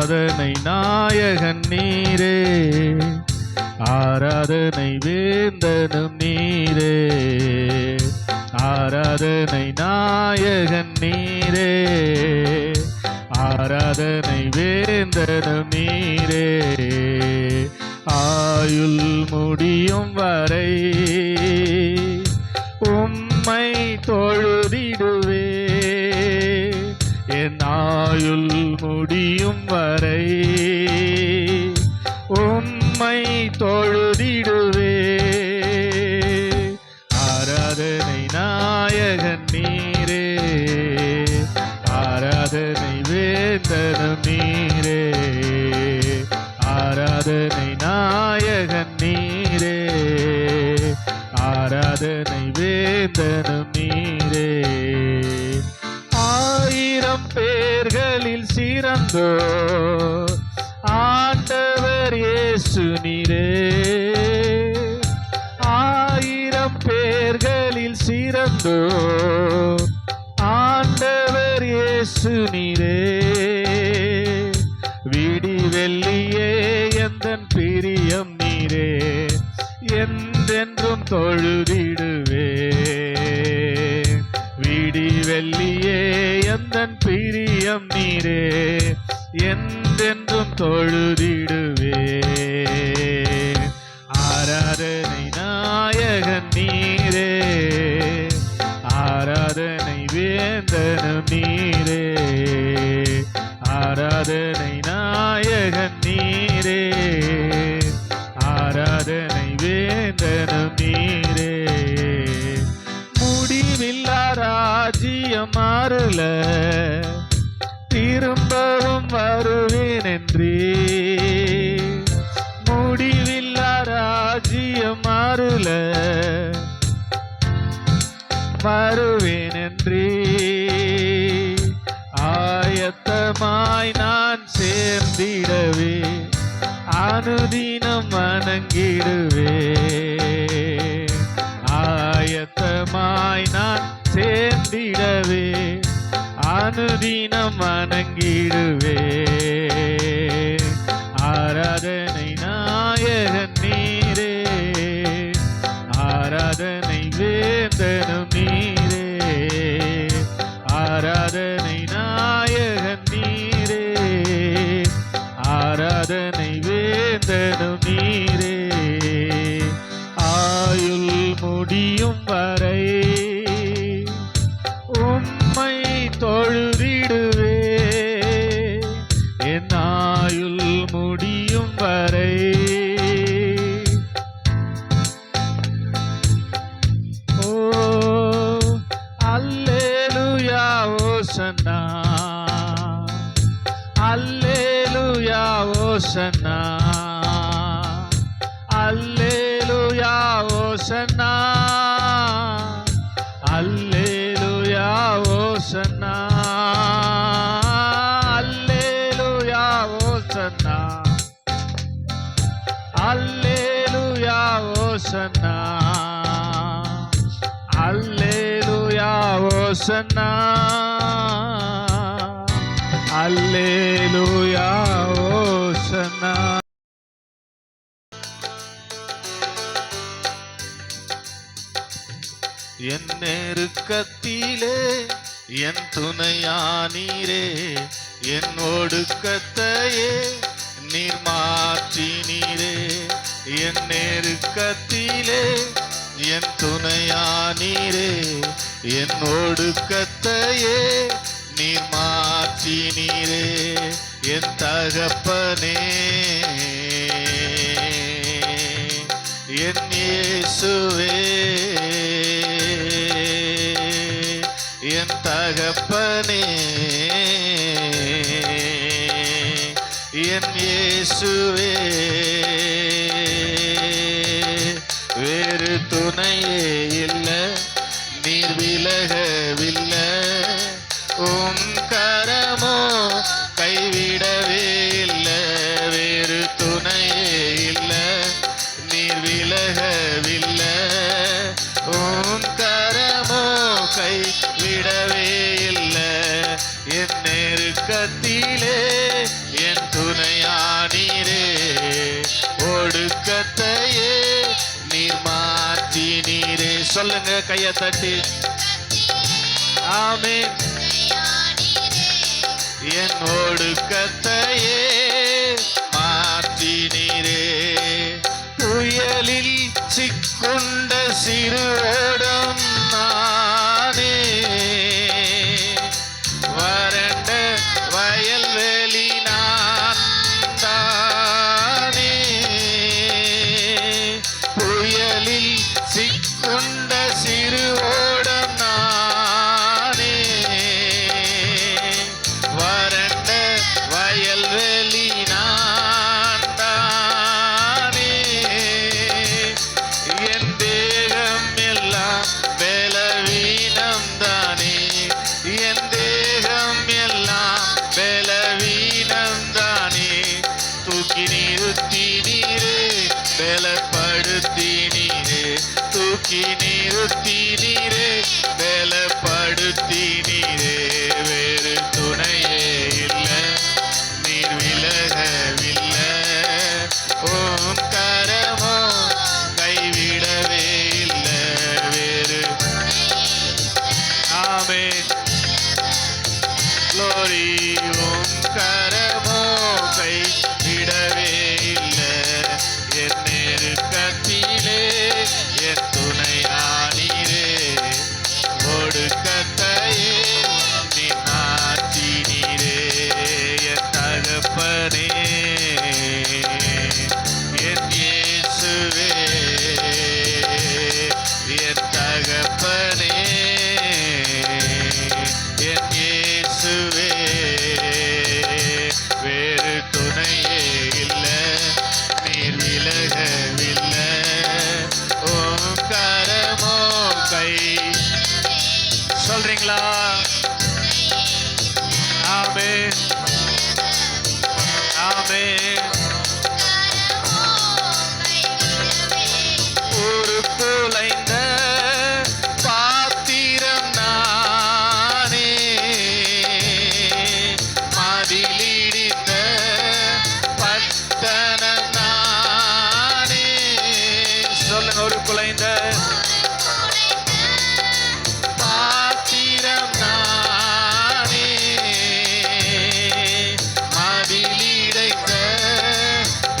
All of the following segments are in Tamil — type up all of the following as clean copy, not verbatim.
ஆராதனை நாயகன் நீரே, ஆராதனை வேந்தனும் நீரே, ஆராதனை நாயகன் நீரே, ஆராதனை வேந்தனும் நீரே. ஆயுள் முடியும் வரை உம்மை தொழுதிடுவே, என் ஆயுள் முடியும் வரை உம்மை தொழுதிடுவே. ஆராதனை நாயகன் நீரே, ஆராதனை வேந்தனும் நீரே, ஆராதனை நாயகன் நீரே, ஆராதனை வேந்தனும் நீரே. ஆயிரம் பேர்களில் சிறந்தோ ஆண்டவர் இயேசு நீரே, ஆயிரம் பேர்களில் சிறந்தோ ஆண்டவர் இயேசு நீரே. விடி வெள்ளியே எந்தன் பிரியம் நீரே, என்றென்றும் தொழுதிடுவே. விடி வெள்ளியே எந்தன் பிரியம் நீரே, என்றென்றும் தொழுதிடுவே. ஆராதனை நாயகன் நீரே, ஆராதனை வேந்தனும் நீரே, ஆராதனை நாயகன் நீரே, ஆராதனை வேந்தனும் நீரே. முடிவில்லா ராஜ்யம் அருள திரும்பவும் வருவேன் என்றே, முடிவில்லா ராஜ்யம் அருள வருவேன் என்றே. ஆயத்தமாய் நான் சேர்ந்திடவே, அனுதினம் வணங்கிடுவே. ஆயத்தமாய் நான் சேர்ந்திடவே, அனுதினம் வணங்கிடுவே. ஆராதனை நாயகன் நீரே, ஆராதனை வேந்தனும் நீரே, ஆராதனை நாயகன் நீரே, ஆராதனை வேந்தனும் நீரே. ஆயுள் முடியும் வரை உம்மை தொழுதிடுவே, என் ஆயுள் முடியும் வரை. ஓ அல்லேலூயா ஓசன்னா, அல்லேலூயா ஓசன்னா, அல்லேலூயா ஓசன்னா, அல்லேலூயா ஓசன்னா, அல்லேலூயா ஓசன்னா, அல்லேலூயா ஓசன்னா, அல்லேலூயா ஓசன்னா, அல்லேலூயா ஓசன்னா. என் நெருக்கத்திலே என் துணையானீரே, என் ஒடுக்கத்தையே நீர் மாற்றினீரே. என் நெருக்கத்திலே என் துணையானீரே, என் ஒடுக்கத்தையே நீர் மாற்றினீரே. என் தகப்பனே என் இயேசுவே, என் தகப்பனே என் இயேசுவே. வேறு துணையே இல்லை, நீர் விலகவில்லை, உம் கரமோ கைவிடவே இல்லை. வேறு துணையே இல்லை, நீர் விலகவில்லை, உம் கரமோ கைவிடவே இல்லை. என் நெருக்கத்திலே என் சொல்லுங்க கையை தட்டி. ஆமென். என் ஒடுக்கத்தையே மாற்றினீரே. புயலில் சிக்குண்ட சிறுவோடம் நானே, வறண்ட வயல்வெளி நான் தானே. புயலில் சிக்குண்ட சிறுவோடம் நானே, வறண்ட வயல்வெளி நான் தானே. என் தேகம் எல்லாம் பலவீனம் தானே, என் தேகம் எல்லாம் பலவீனம் தானே. தூக்கி நிறுத்தினீரே, பலப்படுத்தினீரே. தூக்கி நிறுத்தினீரே, பலப்படுத்தினீரே. வேறு துணையே இல்லை, நீர் விலகவில்லை. ஓம் கரமோ கைவிடவே இல்லை. வேறு ஆமென். glory. ஓம் கரமோ கைவிடவே இல்லை. என் நெருக்கத்திலே என் துணையானீரே. ஒடுக்கத்தையே நீ மாற்றினீரே. என் தகப்பனே, என் இயேசுவே, என் தகப்பனே, என் இயேசுவே. வேறு துணையே இல்லை, நீர் விலகவில்லை. ஓம் கரமோ கை சொல்றீங்களா? ஆமென், ஆமென். ஒரு குலைந்த பாத்திரம் நானே, மதிலிடிந்த பட்டணம் நானே. சொல்லுங்க, ஒரு குலைந்த பாத்திரம் நானே, மதிலிடைந்த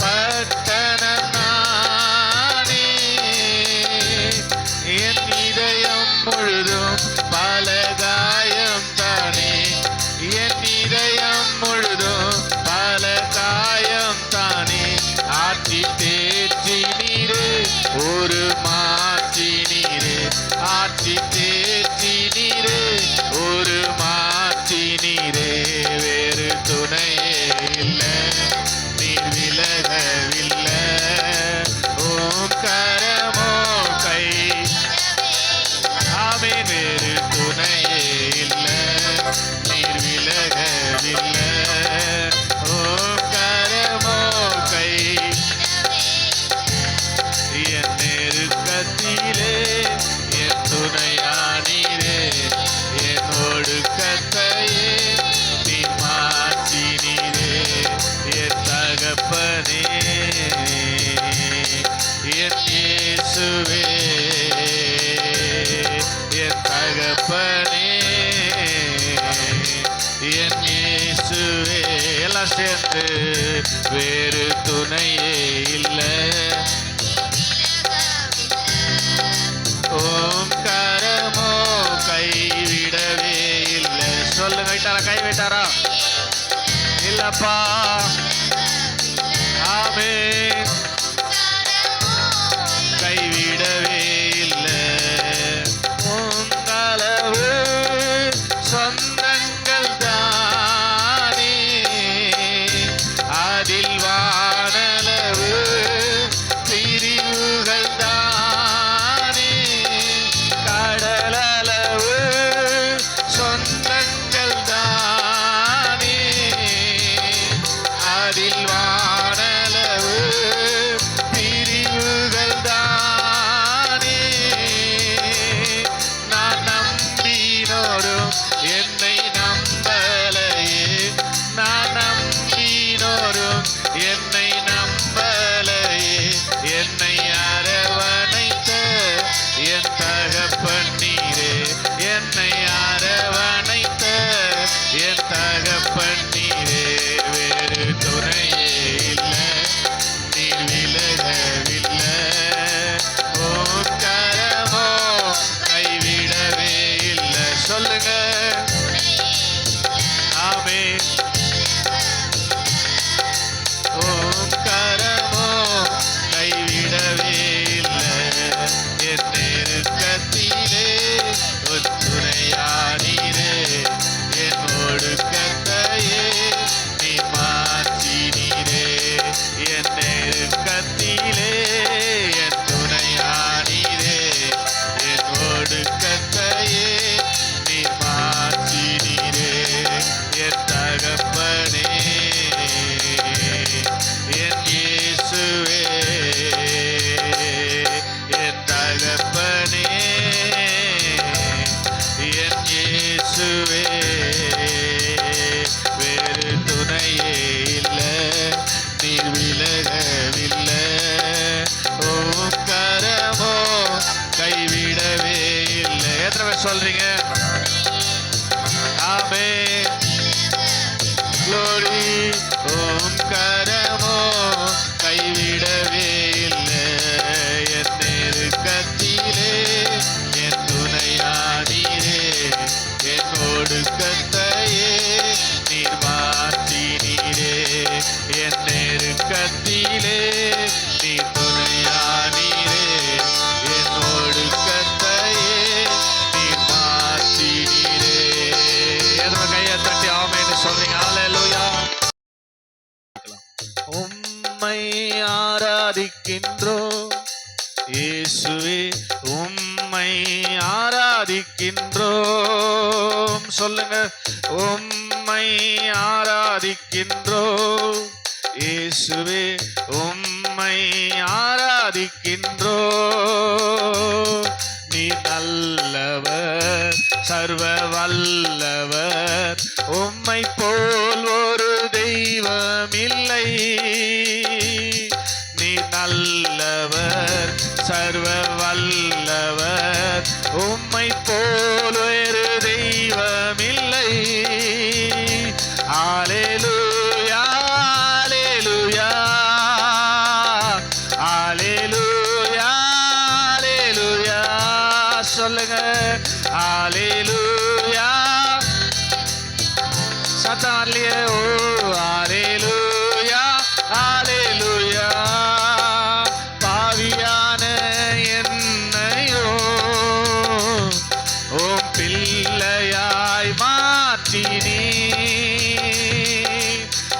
பட்டணம் நானே. என் இதயம் முழுதும் பல காயம் தானே, என் இதயம் முழுதும் பல காயம் தானே. ஆற்றி தேற்றி நீரே, ஒரு மாற்றி நீரே. ஆற்றி தேற்றி நீரே, ஒரு மாற்றி நீரே. வேறு துணையே இல்லை, நீர் விலகவில்லை. ஓம் கரமோ கை ஆமென். வேறு துணையே இல்லை, நீர் விலகவில்லை. ஓம் கரமோ கை என் நெருக்கத்திலே என் துணையானீரே. என் ஒடுக்கத்தையே நீ மாற்றினீரே. என் தகப்பனே, என் இயேசுவே, என் தகப்பனே, என் இயேசுவே. எல்லாம் சேர்ந்து வேறு துணையே இல்லை. ஓம் கரமோ கைவிடவே இல்லை. சொல்லுங்க, விட்டாரா? கை விட்டாரா? இல்லப்பா. ஆமென். கைவிடவே இல்லை. உங்களவு சொந்தங்கள் தானே, அதில் வானளவு பிரிவுகள் தானே. கடலளவு சொந்தங்கள் தானே, சொல்றீங்க? ஆமென். Glory. உம் கரமோ கைவிடவே இல்லை. என் நெருக்கத்திலே என் துணையானீரே. என் ஒடுக்கத்தையே நீர் மாற்றினீரே. என் நெருக்கத்திலே நீர் துணையானீரே. என் ஒடுக்கத்தையே நீர் மாற்றினீரே. எதோ கையை தட்டி ஆமென்னு சொல்றீங்க? ஹல்லேலூயா. உம்மை ஆராதிக்கின்றோம் இயேசுவே, உம்மை ஆராதிக்கின்றோம். சொல்லுங்க. உம்மை ஆராதிக்கின்றோம் இயேசுவே, உம்மை ஆராதிக்கின்றோம். நீ நல்லவர், சர்வ வல்லவர், உம்மை போல் ஒரு தெய்வம் இல்லை. நீ நல்லவர், சர்வ வல்லவர், உம்மை போல் ஒரு தெய்வம் இல்லை. அல்லேலூயா, அல்லேலூயா, அல்லேலூயா, அல்லேலூயா. சொல்லுங்க. அல்லேலூயா. சத்தம் இல்லையே. ஓ அல்லேலூயா, அல்லேலூயா. பாவியான என்னையோ உம் பிள்ளையாய் மாற்றினீ.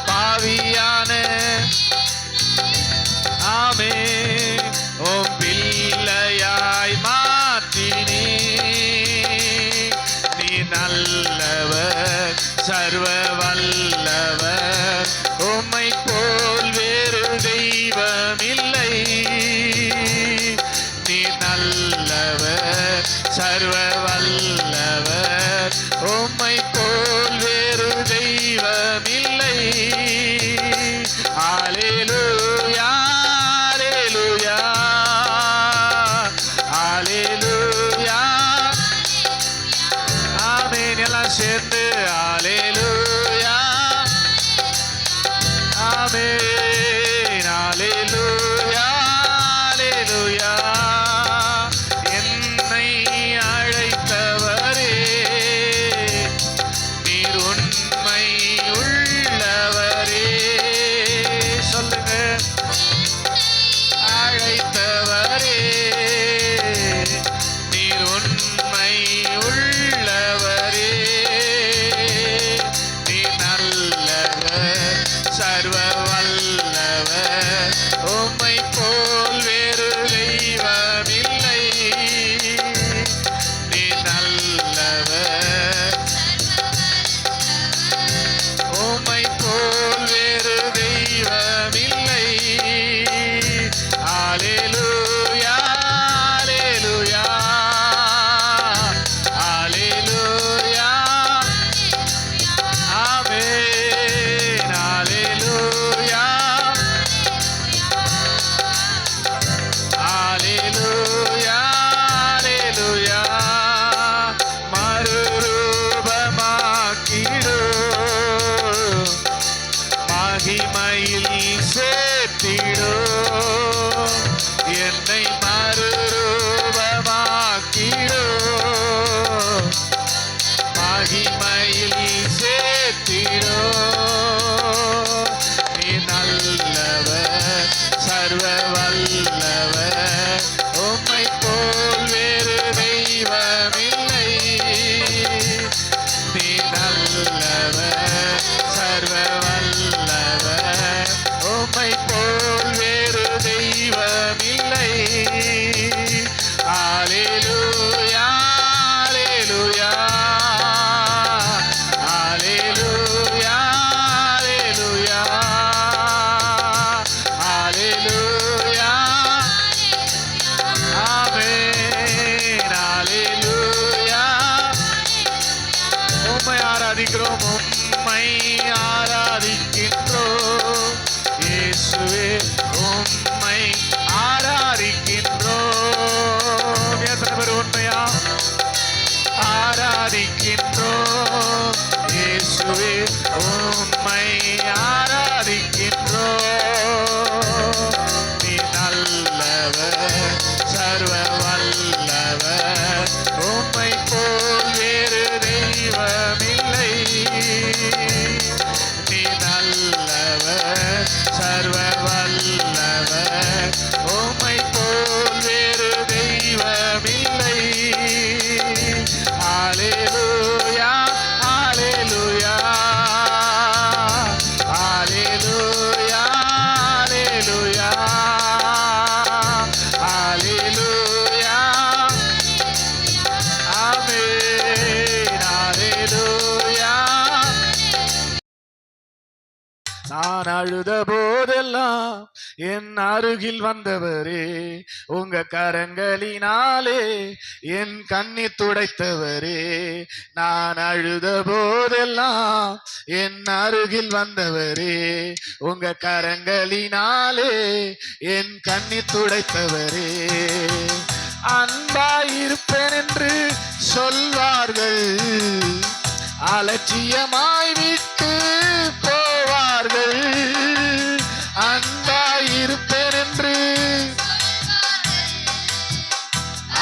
பாவியான ஆமென் உம் பிள்ளையாய் மாற்றினீ. நீ நல்லவர், சர்வ வல்லவர், உம்மை போல் வேறு தெய்வம் இல்லை. நீ நல்லவர், சர்வ வல்லவர், உம்மை போல் வேறு தெய்வம் இல்லை. அல்லேலூயா, அல்லேலூயா, அல்லேலூயா. ஆமென். எல்லாம் சேர்ந்து அல்லேலூயா, ஆமென், அல்லேலூயா, அல்லேலூயா. என்னை அழைத்தவரே, நீர் உண்மை உள்ளவரே. சொல்லுங்க. அழைத்தவரே, நீர் உண்மை உள்ளவரே. நீ நல்லவர், சர்வ வல்லவர், உம்மை போல் வேறு தெய்வம் இல்லை. நீ நல்லவர், உம்மை போல் வேறு தெய்வம் இல்லை. அல்லேலூயா, அல்லேலூயா, அல்லேலூயா. ஆமென். அல்லேலூயா, அல்லேலூயா, அல்லேலூயா. மறுரூபமாக்கிடும், மகிமையில் சேர்த்திடும். என்னை மறுரூபமாக்கிடும், மகிமையில் சேர்த்திடும். நீ நல்லவர், சர்வ வல்லவர், உம்மை போல் வேறு தெய்வம் இல்லை. நீ நல்லவர், சர்வ வல்லவர், உம்மை போல் வேறு தெய்வம் இல்லை. அல்லேலூயா, அல்லேலூயா, அல்லேலூயா, அல்லேலூயா, அல்லேலூயா. ஆமென். அல்லேலூயா. உம்மை ஆராதிக்கிறோம், உம்மை ஆராதிக்கின்றோம் இயேசுவே, உம்மை ஆராதிக்கின்றோம். எத்தனை பேர் உண்மையா நான் அழுத போதெல்லாம் என் அருகில் வந்தவரே, உங்க கரங்களினாலே என் கண்ணீர் துடைத்தவரே. நான் அழுத போதெல்லாம் என் அருகில் வந்தவரே, உங்க கரங்களினாலே என் கண்ணீர் துடைத்தவரே. அன்பாயிருப்பேன் என்று சொல்வார்கள், அலட்சியமாய் விட்டு போவார்கள். அன்பாயிருப்பேன் என்று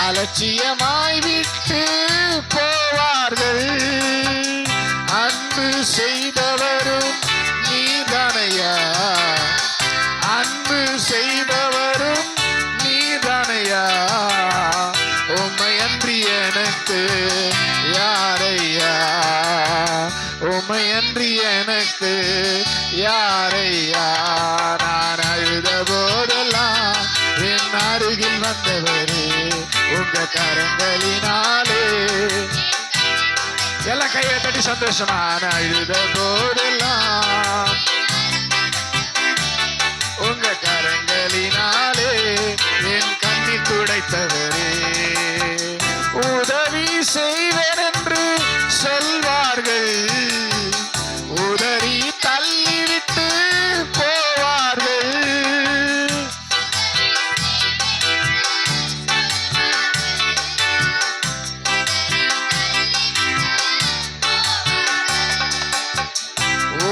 அலட்சியமாய் விட்டு போவார்கள். அன்பு செய்தவரும் நீதானையா, அன்பு செய்தவரும் நீதானையா. உம்மை அன்றி எனக்கு யாரையா, உம்மை அன்றி எனக்கு யாரையா. நான் அழுத போதெல்லாம் என் அருகில் வந்தவரே, உங்க கரங்களினாலே. எல்லாம் கையை தட்டி சந்தோஷமா. நான் அழுத போதெல்லாம் உங்க கரங்களினாலே என் கண்ணீர் துடைத்தவரே. உதவி செய்வேன் என்று சொல்வார்கள், உதறி தள்ளிவிட்டு போவார்கள்.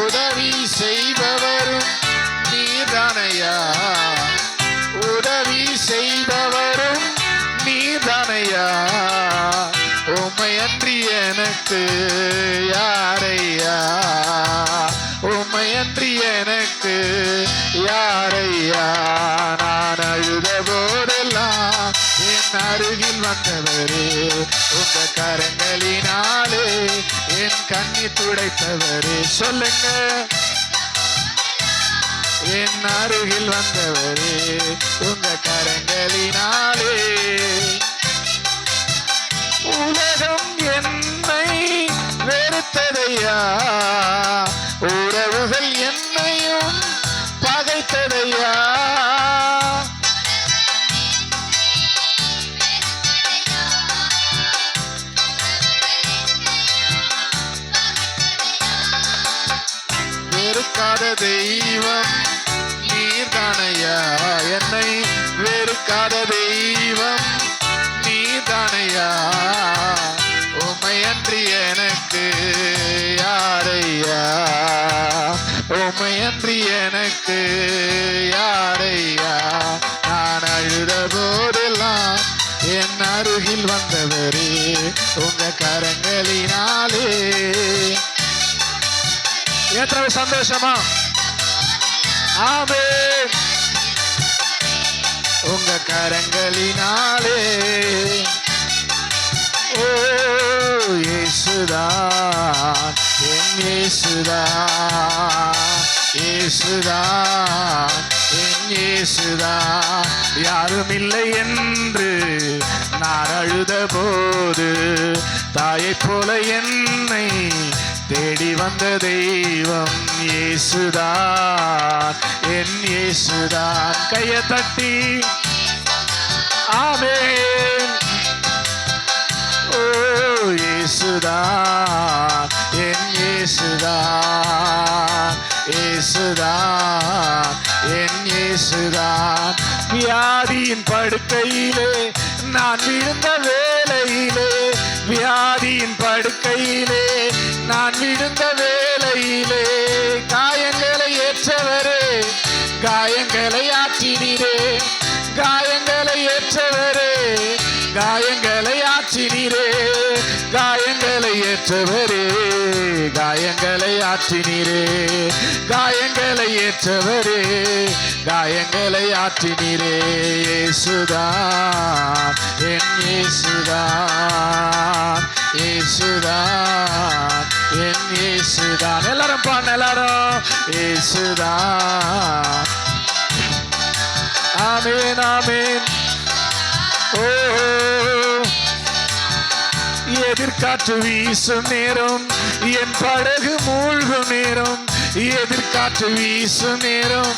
உதவி செய்பவரும் நீதானையா, உதவி செய்பவரும் நீதானையா. உம்மை அன்றி எனக்கு யாரையா, உம்மை அன்றி எனக்கு யாரையா. நான் அழுத போதெல்லாம் என் அருகில் வந்தவரே, உங்க கரங்களினாலே என் கண்ணீர் துடைத்தவரே. சொல்லுங்க, என் அருகில் வந்தவரே, உங்க கரங்களினாலே. உலகம் என்னை வெறுத்ததையா, உறவுகள் என்னையும் பகைத்ததையா. வெறுக்காத தெய்வம் நீதானையா, என்னை வெறுக்காத தெய்வம் நீதானையா. உம்மை அன்றி எனக்கு யாரையா, உம்மை அன்றி எனக்கு யாரையா. நான் அழுத போதெல்லாம் என் அருகில் வந்தவரே, உங்க கரங்களினாலே. எத்தனை சந்தோஷமா. ஆமென். உங்க கரங்களினாலே. ஓ இயேசுதான், என் இயேசுதான், இயேசுதான், என் இயேசுதான். யாரும் இல்லை என்று நான் அழுத போது, தாயை போல என்னை தேடி வந்த தெய்வம் இயேசுதான், என் இயேசுதான். கையை தட்டி ஆமென். ஓ இயேசுதான், என் இயேசுதான், இயேசுதான், என் இயேசுதான். வியாதியின் படுக்கையிலே நான் விழுந்த வேளையிலே, வியாதியின் படுக்கையிலே நான் விழுந்த வேளையிலே, காயங்களை ஏற்றவரே, காயங்களை ஆற்றினீரே, காயங்களை ஏற்றவரே, காயங்களை ஆற்றினீரே, காயங்களை ஏற்றவரே, காயங்களை ஆற்றினீரே, காயங்களை ஏற்றவரே, காயங்களை ஆற்றினீரே. இயேசுதான், என் இயேசுதான், இயேசுதான், என் இயேசுதான். எல்லாரும் பாருங்க, எல்லாரும். இயேசுதான். ஆமென், ஆமென். ஓ எதிர்காற்று வீசும் நேரம், என் படகு மூழ்கும் நேரம், எதிர்காற்று வீசும் நேரம்,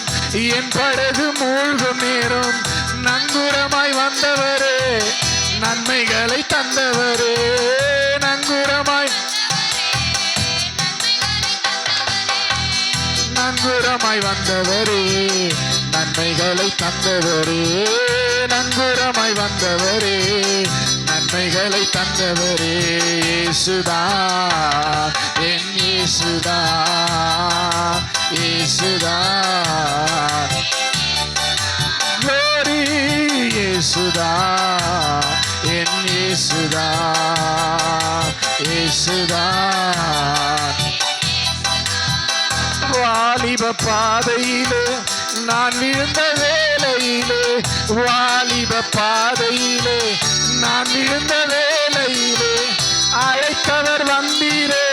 என் படகு மூழ்கும் நேரம், நங்கூரமாய் வந்தவரே, நன்மைகளை தந்தவரே, நங்கூரமாய் நங்கூரமாய் வந்தவரே, நன்மைகளை தந்தவரே, நங்கூரமாய் வந்தவரே, நன்மைகளை தந்தவரே. இயேசுதான் என் இயேசுதான், இயேசுதான் glory, இயேசுதான் என் இயேசுதான், இயேசுதான். வாலிப பாதையிலே நான் விழுந்த வேளையிலே, வாலிப பாதையிலே நான் விழுந்த வேளையிலே, அழைத்தவர் வந்தீரே,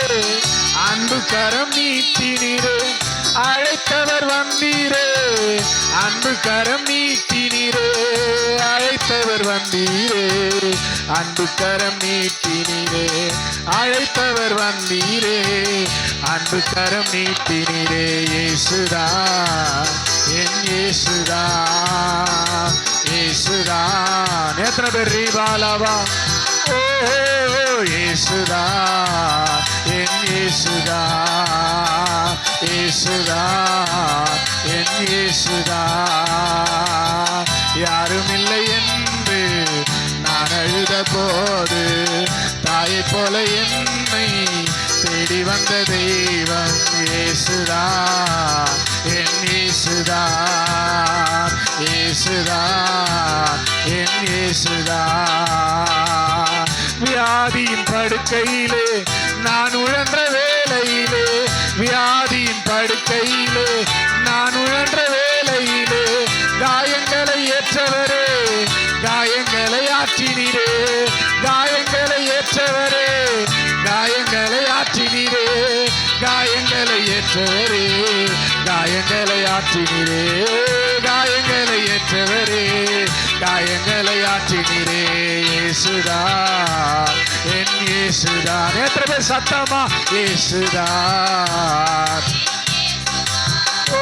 அன்பு கரம் நீட்டினீரே, அழைத்தவர் வந்தீரே, அன்பு கரம் நீட்டினீரே, அழைத்தவர் வந்தீரே, அன்பு கரம் நீட்டினீரே, அழைத்தவர் வந்தீரே, அன்பு கரம் நீட்டினீரே. இயேசுதான் என் இயேசுதான், இயேசுதான். எத்தனை பேர் ரீபாலாவா? ஓ இயேசுதான் என் இயேசுதான், இயேசுதான் என் இயேசுதான். யாரும் இல்லை என்று நான் அழுத போது, தாயை போல என்னை தேடி வந்த தெய்வம் இயேசுதான் என் இயேசுதான், இயேசுதான் என் இயேசுதான். வியாதியின் படுக்கையிலே நான் உழன்ற வேளையிலே, வியாதியின் படுக்கையிலே நான் உழன்ற வேளையிலே, காயங்களை ஏற்றவரே, காயங்களை ஆற்றினீரே, காயங்களை ஏற்றவரே, காயங்களை ஆற்றினீரே, காயங்களை ஏற்றவரே, காயங்களை ஆற்றினீரே, காயங்களை ஏற்றவரே, காயங்களை ஆற்றினீரே. இயேசுதான் என் இயேசுதான். எத்தனை பேர் சத்தமா? இயேசுதான், ஓ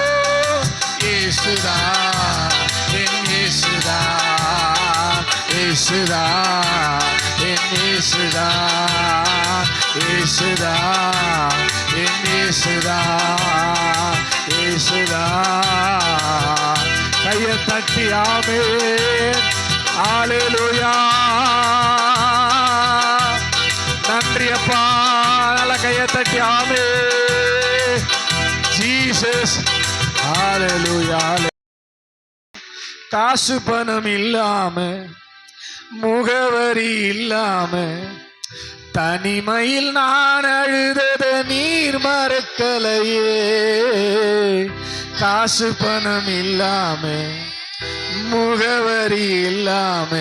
இயேசுதான் என் இயேசுதான், இயேசுதான் என் இயேசுதான், இயேசுதான் என் இயேசுதான், இயேசுதான். கையை தட்டி ஆமென், ஹல்லேலூயா. நன்றி அப்பா, நல்ல கையை தட்டி ஆமென். ஜீசஸ், ஹல்லேலூயா. காசு பணம் இல்லாம, முகவரி இல்லாம, தனிமையில் நான் அழுதத நீர் மறக்கலையே. காசு பணம் இல்லாம, முகவரி இல்லாம,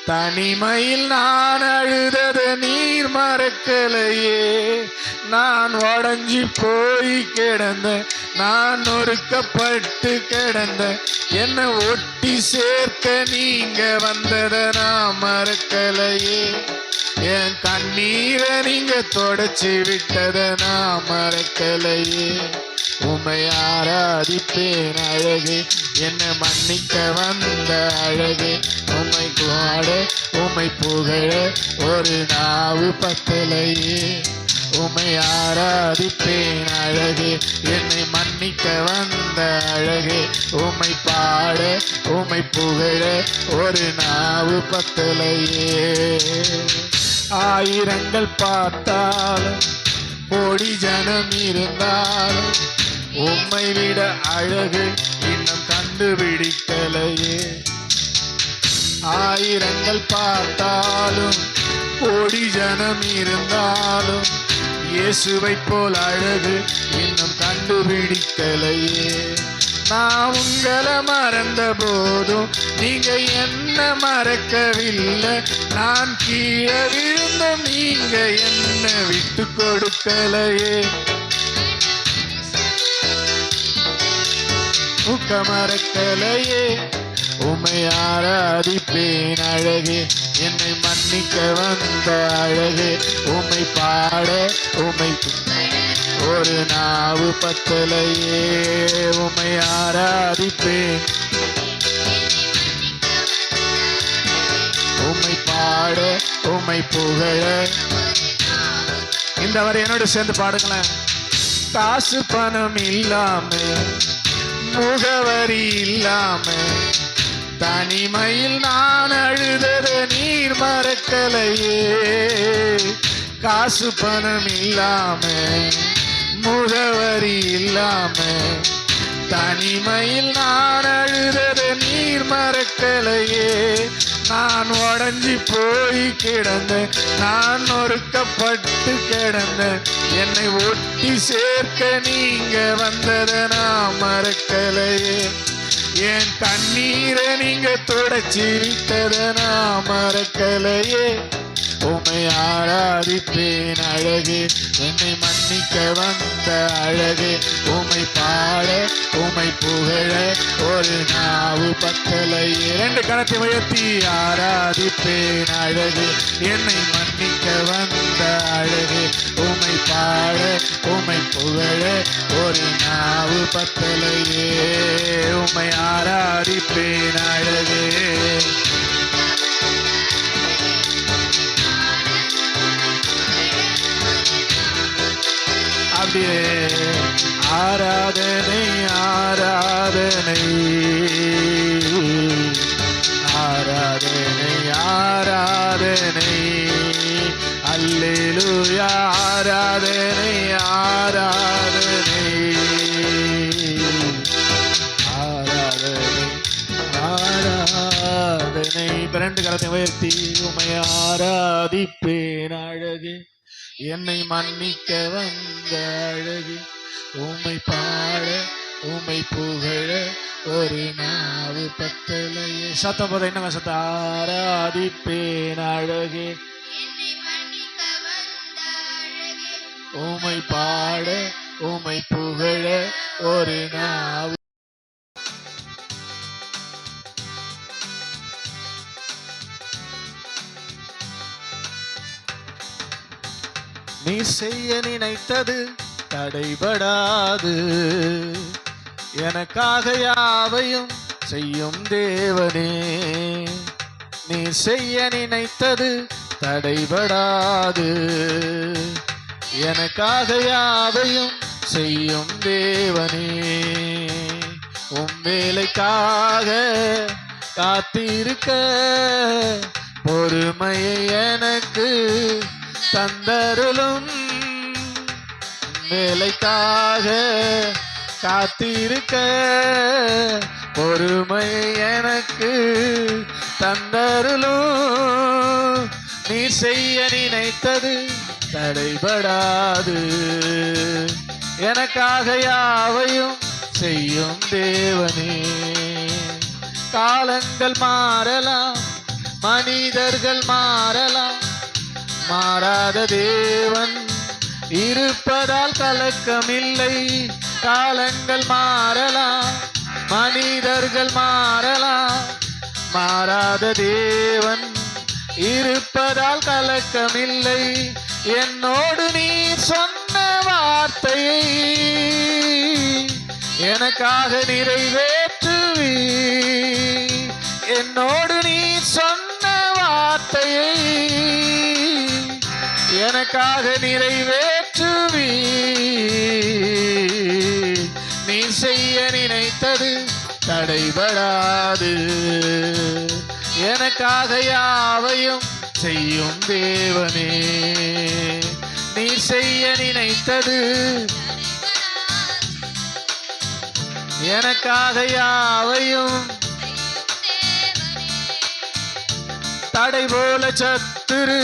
தனிமையில் நான் அழுதத நீர் மறக்கலையே. நான் உடஞ்சி போய் கிடந்த, நான் நொறுக்கப்பட்டு கிடந்த, என்னை ஒட்டி சேர்க்க நீங்க வந்தத நான் மறக்கலையே. என் கண்ணீரை நீங்க தொடச்சி விட்டத நான் மறக்கலையே. உம்மை ஆராதிப்பேன் அழகே, என்னை மன்னிக்க வந்த அழகே. உம்மை பாட, உம்மை புகழ ஒரு நாவு பத்தலையே. உம்மை ஆராதிப்பேன் அழகே, என்னை மன்னிக்க வந்த அழகே. உம்மை பாட, உம்மை புகழ ஒரு நாவு பத்தலையே. ஆயிரங்கள் பார்த்தாலும், கோடி ஜனம் இருந்தாலும், உம்மை விட அழகு இன்னும் கண்டுபிடிக்கலையே. ஆயிரங்கள் பார்த்தாலும், கோடி ஜனம் இருந்தாலும், இயேசுவை போல் அழகு இன்னும் கண்டுபிடிக்கலையே. நான் உங்களை மறந்த போதும் நீங்க என்ன மறக்கவில்லை. நான் கீழே விழுந்த நீங்க என்ன விட்டு கொடுக்கலையே. முக்க மறக்கலையே. உம்மை ஆராதிப்பேன் அழகே, என்னை மன்னிக்க வந்த அழகே. உம்மை பாட, உம்மை ஒரு நாவு பத்தலையே. உம்மை ஆராதிப்பேன், உம்மை பாட, உம்மை புகழ. இந்த வரை என்னோட சேர்ந்து பாடுங்களேன். காசு பணம் இல்லாம, முகவரி இல்லாம, தனிமையில் நான் அழுதத நீர் மறக்கலையே. காசு பணம் இல்லாம, முகவரி இல்லாம, தனிமையில் நான் அழுதத நீர் மறக்கலையே. நான் உடஞ்சி போய் கிடந்தேன், நான் நொறுக்கப்பட்டு கிடந்தேன், என்னை ஒட்டி சேர்க்க நீங்க வந்தத நான் மறக்கலையே. என் கண்ணீரை நீங்க தொடச்சி விட்டத நான் மறக்கலையே. உம்மை ஆராதிப்பேன் அழகே, என்னை மன்னிக்க வந்த அழகே. உம்மை பாட, உம்மை புகழ ஒரு நாவு பத்தலையே. 2 கரத்தை உயர்த்தி ஆராதிப்பேன் அழகே, என்னை மன்னிக்க வந்த அழகே. உம்மை பாட, உம்மை புகழ ஒரு நாவு பத்தலையே. உம்மை ஆராதிப்பேன் அழகே. அப்படியே ஆராதனை ஆராதனை ஆராதனை ஆராதனை, அல்லேலூயா. ஆராதனை ஆராதனை ஆராதனை ஆராதனை. 2 கரத்தை உயர்த்தி உம்மை ஆராதிப்பேன் அழகே, என்னை மன்னிக்க வந்த அழகு. உம்மை பாட, உம்மை புகழ ஒரு நாவு பத்தலையே. சத்தம் போத என்ன சத்த ஆராதிப்பேன் அழகே, உம்மை பாட, உம்மை புகழ ஒரு நாவு. நீ செய்ய நினைத்தது தடைபடாது, எனக்காக யாவையும் செய்யும் தேவனே. நீ செய்ய நினைத்தது தடைபடாது, எனக்காக யாவையும் செய்யும் தேவனே. உம் வேலைக்காக காத்திருக்க பொறுமையை எனக்கு தந்தருளும். வேலைக்காக காத்திருக்க பொறுமை எனக்கு தந்தருளும். நீ செய்ய நினைத்தது தடைபடாது, எனக்காக யாவையும் செய்யும் தேவனே. காலங்கள் மாறலாம், மனிதர்கள் மாறலாம், மாறாத தேவன் இருப்பதால் கலக்கமில்லை. காலங்கள் மாறலாம், மனிதர்கள் மாறலாம், மாறாத தேவன் இருப்பதால் கலக்கமில்லை. என்னோடு நீ சொன்ன வார்த்தையை எனக்காக நிறைவேற்றுவி. என்னோடு நீ சொன்ன வார்த்தையை எனக்காக நிறைவேற்றுவி. நீ செய்ய நினைத்தது தடைபடாது, எனக்காக யாவையும் செய்யும் தேவனே. நீ செய்ய நினைத்தது எனக்காக யாவையும். தடை போல சத்துரு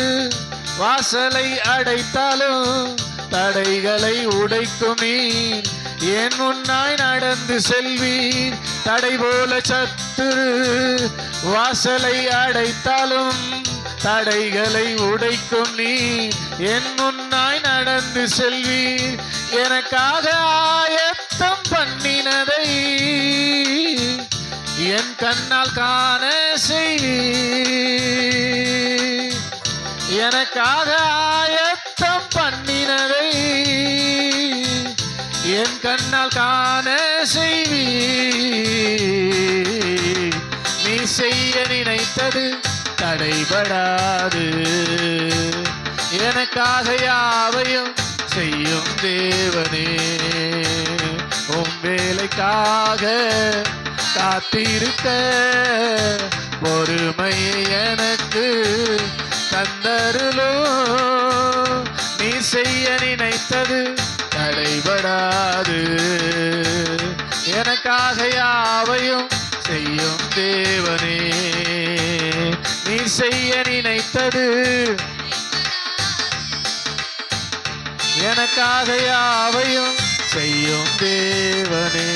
வாசலை அடைத்தாலும் தடைகளை உடைக்கும் நீர் என் முன்னாய் நடந்து செல்வீர். தடை போல சத்துரு வாசலை அடைத்தாலும் தடைகளை உடைக்கும் நீர் என் முன்னாய் நடந்து செல்வீர். எனக்காக ஆயத்தம் பண்ணினதை என் கண்ணால் காண செய்வீர். எனக்காக ஆயத்தம் பண்ணினதை என் கண்ணால் காண செய்வி. நீ செய்ய நினைத்தது தடைபடாது. எனக்காக யாவையும் செய்யும் தேவனே. உம் வேலைக்காக காத்திருக்க பொறுமையை எனக்கு தந்தருளோ. நீ செய்ய நினைத்தது தடைபடாது. எனக்காக யாவையும் செய்யும் தேவனே. நீ செய்ய நினைத்தது எனக்காக யாவையும் செய்யும் தேவனே.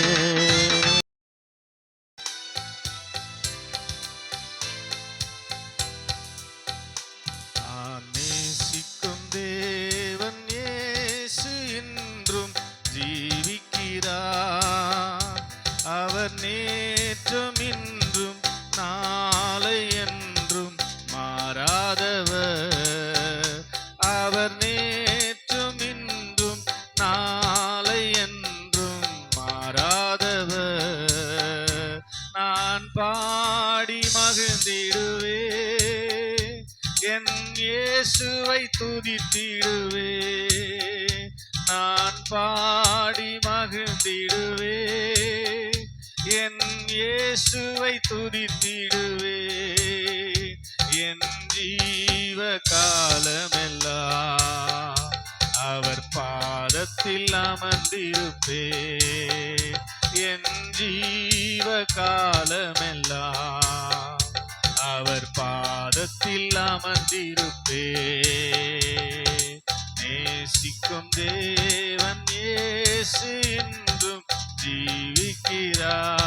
நான் நேசிக்கும் தேவன் இயேசு என்றும் ஜீவிக்கிறார். அவர் நேற்றும் இன்றும் நாளை என்றும் மாறாதவர். அவர் நேற்றும் இன்றும் நாளை என்றும் மாறாதவர். நான் பாடி மகிழ்ந்திடுவே, என் இயேசுவை துதித்திடுவே. நான் பாடி மகிழ்ந்திடுவே, என் இயேசுவை துதித்திடுவே. என் ஜீவ காலமெல்லாம் அவர் பாதத்தில் அமர்ந்திருப்பே. என் ஜீவ காலமெல்லாம் அவர் பாதத்தில் அமர்ந்திருப்பே. நேசிக்கும் தேவன் இயேசு என்றும் ஜீவிக்கிறார்.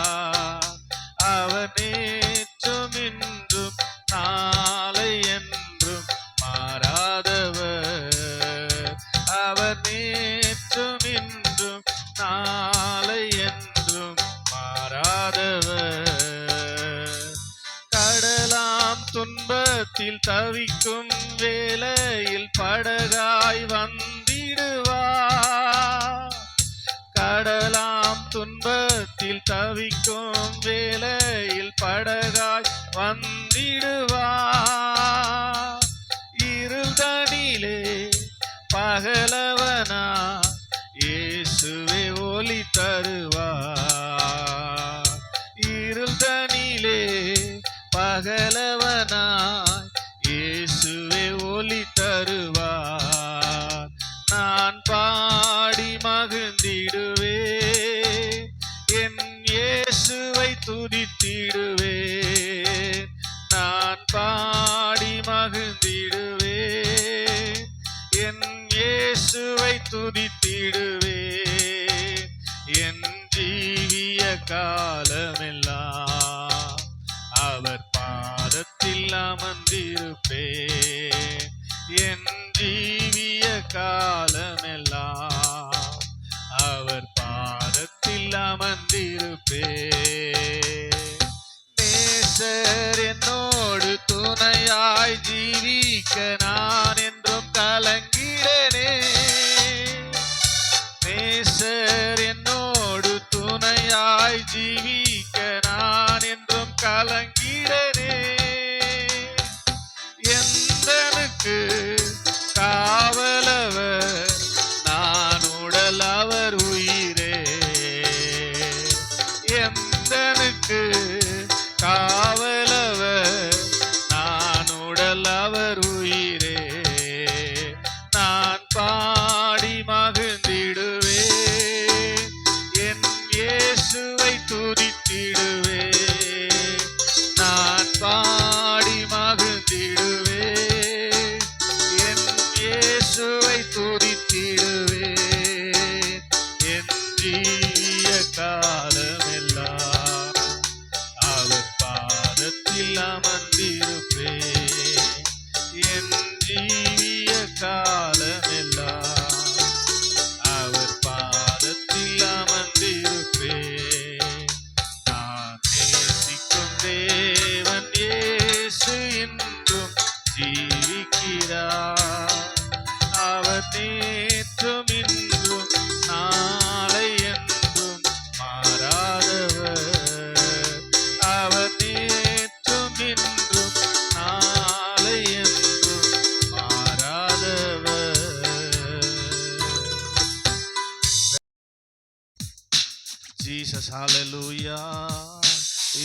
அவர் நேற்றும் இன்றும் நாளை என்றும் மாறாதவர். அவர் நேற்றும் இன்றும் நாளை என்றும் மாறாதவர். கடலாம் துன்பத்தில் தவிக்கும் வேளையில் படகாய் வந்திடுவார். கடலாம் துன்பத்தில் தவிக்கும் வேளையில் படகாய் வந்திடுவார். இருதனிலே பகலவனா இயேசுவே ஒளி தருவார். இருதனிலே பகலவனாய் இயேசுவே ஒளி தருவார். நான் பாடி மகிழ்ந்திடுவே, என் இயேசுவை துதித்திடுவே. நான் பாடி மகிழ்ந்திடுவே, என் இயேசுவை துதித்திடுவே. என் ஜீவிய காலமெல்லாம் அவர் பாதத்தில் அமர்ந்திருப்பே. என் ஜீவிய காலமெல்லாம் அவர் பாதத்தில் அமர்ந்திருப்பே. நேசர் என்னோடு துணையாய் ஜீவிக்க நான் என்றும் கலங்கிடனே. நேசர் என்னோடு துணையாய் ஜீவிக்க நான் என்றும் கலங்கிடனே. எந்தனுக்கு காவலவர் நான் உடல் அவர் உயிரே. எந்தனுக்கு காவலவர் நான் உடல் அவர் உயிரே. நான் பாடி மகிழ்ந்திடுவே, என் இயேசுவை துதித்திடுவே. நான் பாடி மகிழ்ந்திடுவே, என் இயேசுவை துதித்திடுவே. என் ஜீவிய காலமெல்லாம் அவர் பாதத்தில் அமர்ந்திருப்பே. என் ஜீவிய காலமெல்லாம் அவர் பாதத்தில் அமர்ந்திருப்பே. நான் நேசிக்கும் தேவன் இயேசு என்றும் ஜீவிக்கிறார். அவர் நேற்றும் இன்றும் நாளை Jesus, hallelujah.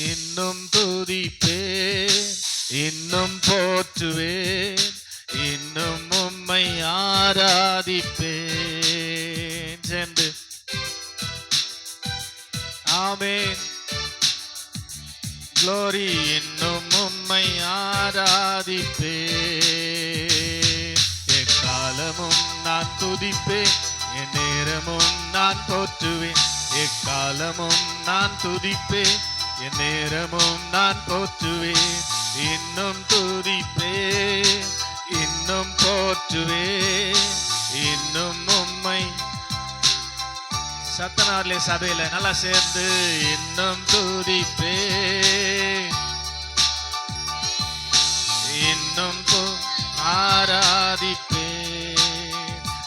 இன்னும் துதிப்பேன், இன்னும் போற்றுவேன், இன்னும் உம்மை ஆராதிப்பேன் சென்று. ஆமென். Glory. இன்னும் உம்மை ஆராதிப்பேன், எக்காலமும் நான் துதிப்பேன், என் நேரமும் நான் போற்றுவேன், எக்காலமும் நான் துதிப்பேன், என் நேரமும் நான் போற்றுவேன், இன்னும் துதிப்பேன், இன்னும் போற்றுவேன், இன்னும் உம்மை. சத்தனார்லே சபையில நல்லா சேர்ந்து இன்னும் துதிப்பேன், இன்னும் ஆராதிப்பேன்.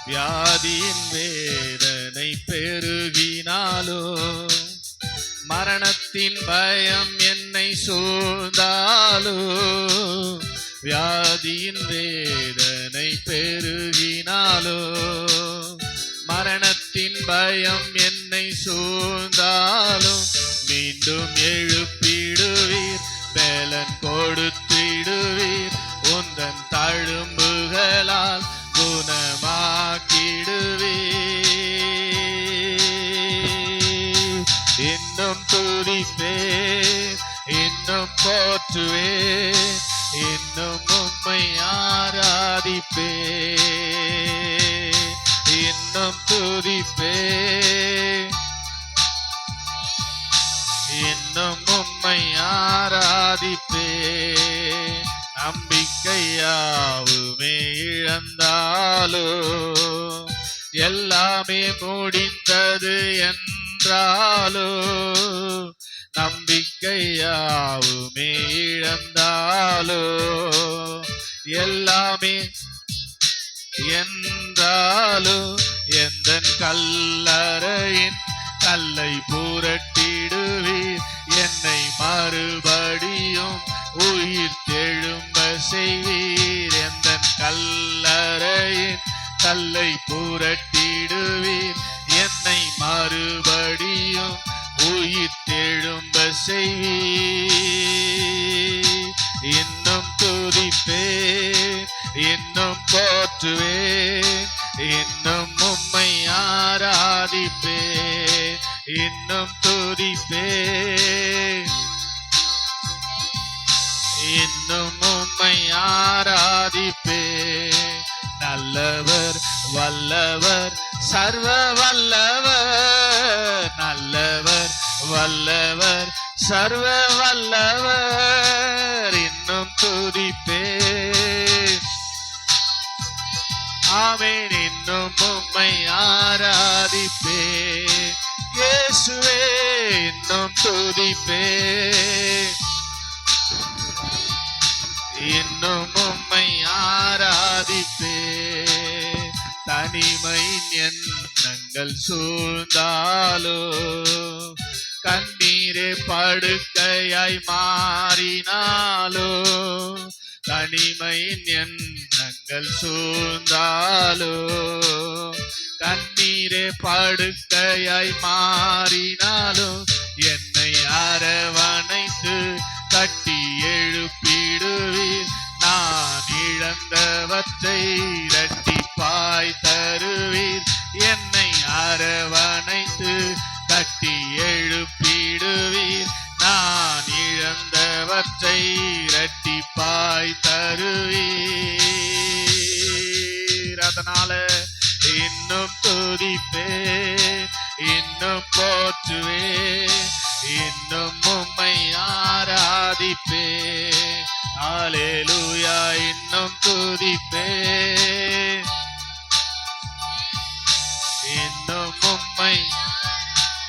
வியாதியின் வேதனை பெருகினாலோ, மரணத்தின் பயம் என்னை சூழ்ந்தாலோ, வியாதியின் வேதனை பெருகினாலோ, மரணத்தின் பயம் என்னை சூழ்ந்தாலும், மீண்டும் எழுப்பிடுவீர், பலன் கொடுத்திடுவீர், உந்தன் தழும்புகளால் குணமாக்கிடுவீர். இன்னும் துதிப்பேன், இன்னும் போற்றுவேன், இன்னும் உம்மை ஆராதிப்பேன், இன்னும் துதிப்பேன், இன்னும் உம்மை ஆராதிப்பேன். நம்பிக்கையாவுமே இழந்தாலோ, எல்லாமே முடிந்தது என்றாலோ, நம்பிக்கையாவுமே இழந்தாலோ, எல்லாமே என்றாலோ, எந்தன் கல்லறையின் கல்லை புரட்டிடுவீர், என்னை மறுபடியும் உயிர் தெழும்ப செய்வீர், எந்தன் கல்லறையின் கல்லை புரட்டிடுவீர், என்னை மறுபடியும் உயிர் தெழும்ப செய்வீர். இன்னும் துதிப்பேன், இன்னும் போற்றுவேன், இன்னும் உம்மை ஆராதிப்பேன், இன்னும் துதிப்பேன், இன்னும் உம்மை ஆராதிப்பேன். நல்லவர் வல்லவர் சர்வ வல்லவர், நல்லவர் வல்லவர் சர்வ வல்லவர், இன்னும் துதிப்பேன். ஆமென். இன்னும் உம்மை ஆராதிப்பேன், இயேசுவே இன்னும் துதிப்பேன், இன்னும் உம்மை ஆராதிப்பேன். தனிமை எண்ணங்கள் சூழ்ந்தாலோ, கண்ணீரே படுக்கையாய் மாறினாலோ, தனிமையின் எண்ணங்கள் சூழ்ந்தாலோ, கண்ணீரே படுக்கையாய் மாறினாலோ, என்னை அரவணைத்து கட்டி எழுப்பிடுவீர், நான் இழந்தவற்றை இரட்டிப்பாய் தருவீர், என்னை அரவணைத்து கட்டி எழுப்பிடுவீர், நான் இழந்தவற்றை இரட்டிப்பாய் தருவீர். அதனால இன்னும் துதிப்பேன், இன்னும் போற்றுவேன், இன்னும் உம்மை ஆராதிப்பேன். ஹல்லேலூயா. இன்னும் துதிப்பேன், இன்னும் உம்மை.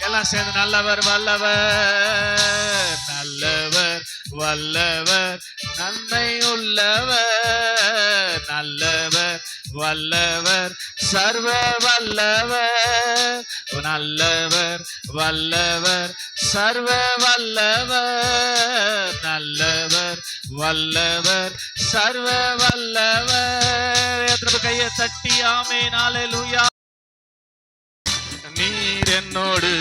எல்லாம் சேர்ந்து நல்லவர் வல்லவர், நல்லவர் வல்லவர் நன்மை உள்ளவர், நல்லவர் வல்லவர் சர்வ வல்லவர், நல்லவர் வல்லவர் சர்வ வல்லவர், நல்லவர் வல்லவர் சர்வ வல்லவர். எத்தனை கையை தட்டி ஆமென் ஹல்லேலூயா. நீர் என்னோடு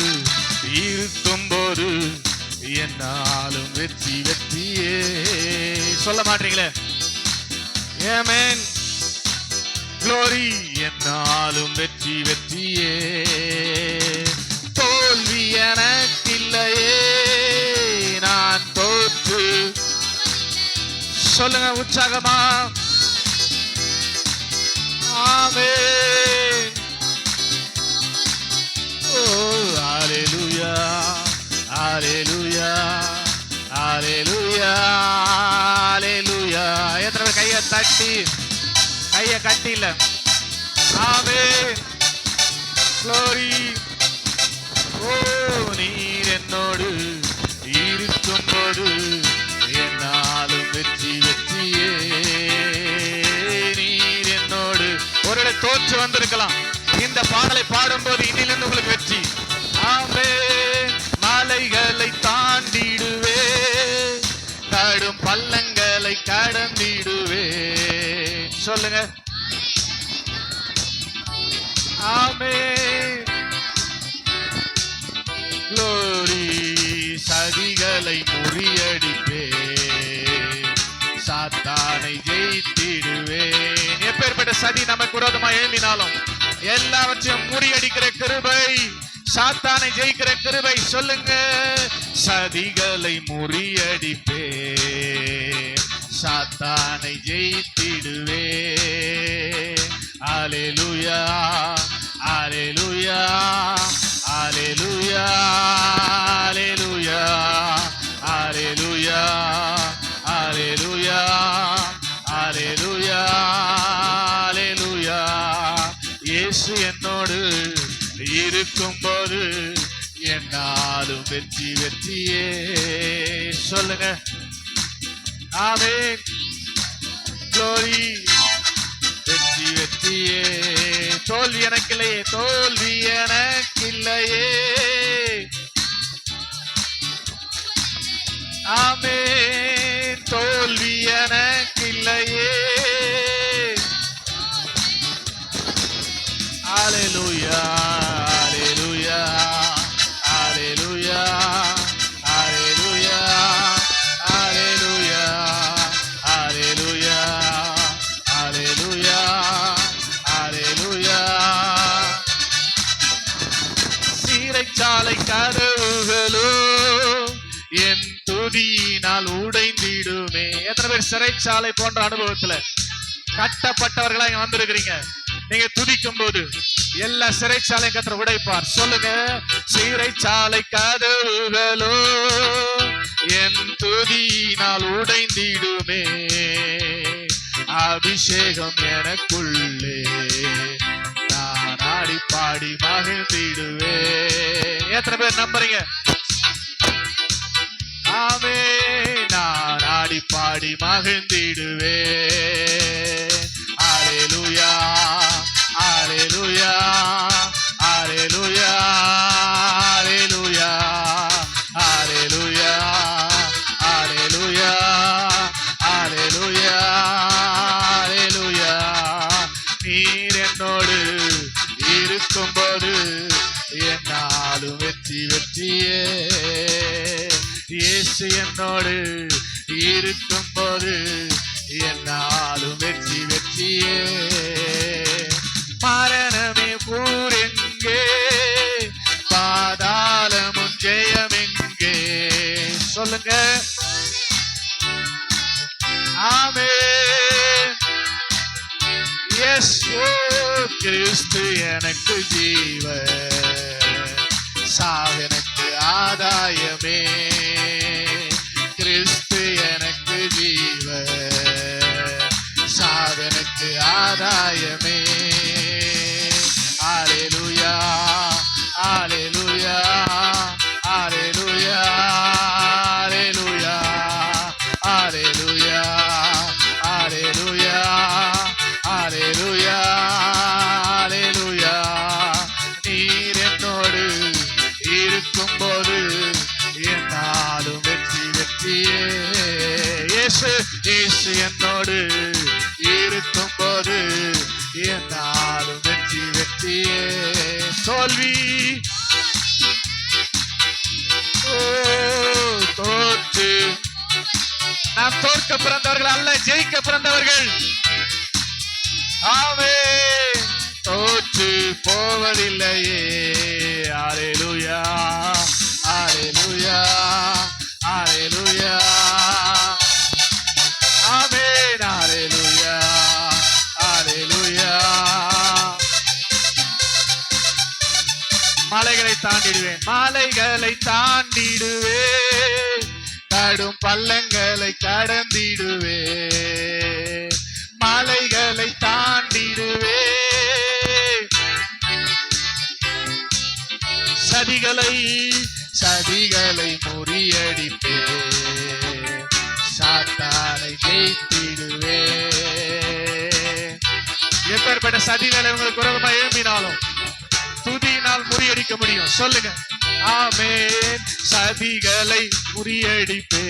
இருக்கும்போது என்னாலும் வெற்றி வெற்றியே. சொல்ல மாட்டீங்களே? ஆமென். glory. என்னாலும் வெற்றி வெற்றியே. தோல்வி எனக்கில்லையே, நான் தோற்று. சொல்லுங்க உற்சாகமா. ஆமென். ஓ ஹalleluya, ஹalleluya, ஹalleluya, ஹalleluya. எத்தனை கையை தட்டி கையை கட்டில. ஆமென். glory. ஓ நீர் என்னோடு இருக்கும்போது என்னாலும் வெற்றி வெற்றியே. நீர் என்னோடு. ஒரு தோற்று வந்திருக்கலாம், இந்த பாடலை பாடும்போது இன்னிலிருந்து உங்களுக்கு வெற்றி. ஆமென். மலைகளை தாண்டிடுவே, கடும் பள்ளங்களை கடந்திடுவே. சொல்லுங்க. ஆமென். glory. சதிகளை முறியடிப்பே, சாத்தானை ஜெயித்திடுவேன். எப்பேற்பட்ட சதி நமக்கு விரோதமா எழும்பினாலும் எல்லாவற்றையும் முறியடிக்கிற கிருபை, சாத்தானை ஜெயிக்கிற கிருபை. சொல்லுங்க. சதிகளை முறியடிப்பே, சாத்தானை ஜெயித்திடுவே. ஹalleluya, ஹalleluya, ஹalleluya, ஹalleluya, ஹalleluya, ஹalleluya, ஹalleluya, ஹalleluya. இயேசு என்னோடு இருக்கும்போது என்னாலும் வெற்றி வெற்றியே. சொல்லுங்க. ஆமென். glory. வெற்றி வெற்றியே. தோல்வி எனக்கில்லையே, தோல்வி எனக்கில்லையே. ஆமென். தோல்வி எனக்கில்லையே. ஹalleluya, ஹalleluya, ஹalleluya, ஹalleluya, ஹalleluya, ஹalleluya, ஹalleluya, ஹalleluya. சிறைச்சாலை கதவுகளோ என் துதியினால் உடைந்திடுமே. எத்தனை பேர் சிறைச்சாலை போன்ற அனுபவத்துல கட்டப்பட்டவர்களா இங்க வந்திருக்கிறீங்க? நீங்க துதிக்கும் போது எல்லா சிறைச்சாலையும் கர்த்தர் உடைப்பார். சொல்லுங்க. சிறைச்சாலை கதவுகளோ என் துதியினால் உடைந்திடுமே, அபிஷேகம் எனக்குள்ளே, நான் ஆடி பாடி மகிழ்ந்திடுவேன். எத்தனை பேர் நம்புறீங்க? ஆமென். நான் ஆடி பாடி மகிழ்ந்திடுவேன். ஹalleluya, ஹalleluya, ஹalleluya, ஹalleluya, ஹalleluya, ஹalleluya, ஹalleluya, ஹalleluya. நீர் என்னோடு இருக்கும்போது என்னாலும் வெற்றி வெற்றியே. இயேசு என்னோடு இருக்கும்போது என்னாலும் வெற்றி வெற்றியே. மரணமே கூர் எங்கே, பாதாளமும் ஜெயம் எங்கே. சொல்லுங்க. ஆமென். எஸ். ஓ கிறிஸ்து எனக்கு ஜீவன், சாவனுக்கு ஆதாயமே. கிறிஸ்து எனக்கு ஜீவன், சாவனுக்கு ஆதாயமே. ஹalleluya, ஹalleluya, ஹalleluya, ஹalleluya, ஹalleluya, ஹalleluya, ஹalleluya, ஹalleluya. நீர் என்னோடு இருக்கும்போது என்னாலும் வெற்றி வெற்றியே. இயேசு இயேசு என்னோடு இருக்கும்போது என்னாலும் வெற்றி வெற்றியே. தோல்வி நாம் தோற்க பிறந்தவர்கள் அல்ல, ஜெயிக்க பிறந்தவர்கள். ஆமென். தோற்று போவதில்லையே. அல்லேலூயா, அல்லேலூயா, அல்லேலூயா. ஆமென். அல்லேலூயா, அல்லேலூயா. மலைகளை தாண்டிடுவேன், மலைகளை தாண்டிடுவேன், கடும் பள்ளங்களை கடந்திடுவேன், மலைகளை தாண்டிடுவேன், சதிகளை முறியடிப்பேன், சாத்தானை ஜெயித்திடுவேன். எப்பேற்பட்ட சதிகளை உங்களுக்கு விரோதமாக எழுப்பினாலும் துதியினால் முறியடிக்க முடியும். சொல்லுங்க. ஆமென். சதிகளை முறியடிப்பேன்,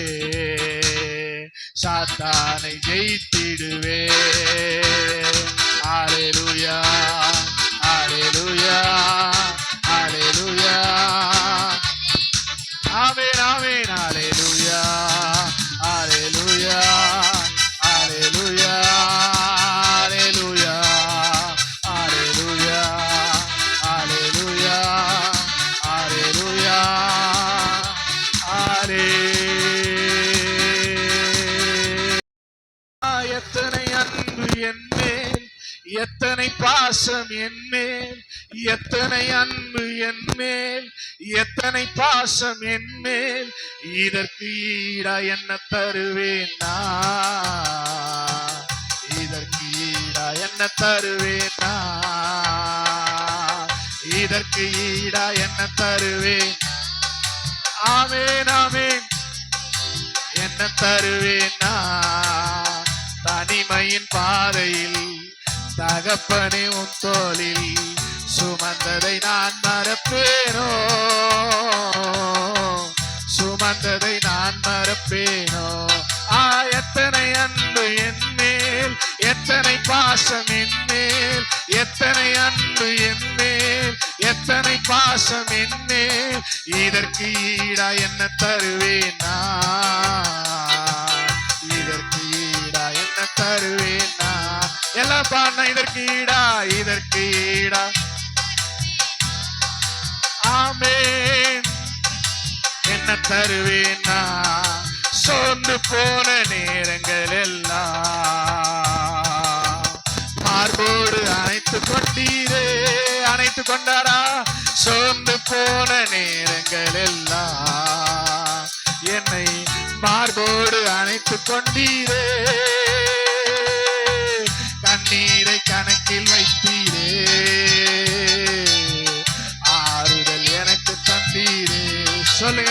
சாத்தானை ஜெயித்திடுவேன். அல்லேலூயா, அல்லேலூயா, அல்லேலூயா. ஆமென், ஆமென். அல்லேலூயா, அல்லேலூயா, அல்லேலூயா, அல்லேலூயா, அல்லேலூயா, அல்லேலூயா, அல்லேலூயா, எத்தனை அன்பு என் மேல், எத்தனை பாசம் என் மேல், எத்தனை அன்பு என் மேல், எத்தனை பாசம் என் மேல், இதற்கு ஈடா என்ன தருவேன் நான், இதற்கு ஈடா என்ன தருவேன் நான், இதற்கு ஈடா என்ன தருவேன். ஆமென், ஆமென். என்ன தருவேன் நான், தனிமையின் பாதையில் தகப்பனே உன் தோளில் சுமந்ததை நான் மறப்பேனோ, சுமந்ததை நான் மறப்பேனோ. எத்தனை அன்பு என் மேல், எத்தனை பாசம் என் மேல், எத்தனை அன்பு என் மேல், எத்தனை பாசம் என் மேல், இதற்கு ஈடா என்ன தருவேன் நான், இதற்கு ஈடா என்ன தருவேன் நான். எல்லாம் பாடின இதற்கு ஈடா, இதற்கு ஈடா. ஆமென். என்ன தருவேன் நான், சோர்ந்து போன நேரங்கள் எல்லாம் மார்போடு அணைத்து கொண்டீரே. அணைத்து கொண்டாரா? சோர்ந்து போன நேரங்கள் எல்லாம் என்னை மார்போடு அணைத்து கொண்டீரே. கண்ணீரை கணக்கில் வைத்தீரே, ஆறுதல் எனக்கு தந்தீரே. சொல்லுங்க.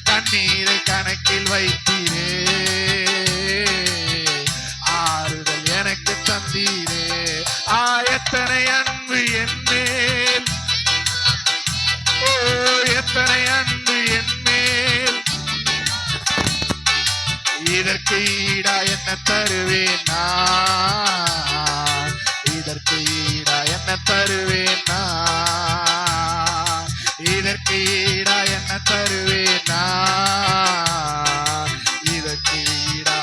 கண்ணீரை கணக்கில் வைத்தீரே, ஆறுதல் எனக்கு தந்தீரே. எத்தனை அன்பு என் மேல், ஓ எத்தனை அன்பு என் மேல், இதற்கு ஈடா என்ன தருவேன் நான், இதற்கு ஈடா என்ன தருவேன் நான், இதற்கு ஈடா என்ன தருவேன் நான், இதற்கு ஈடா.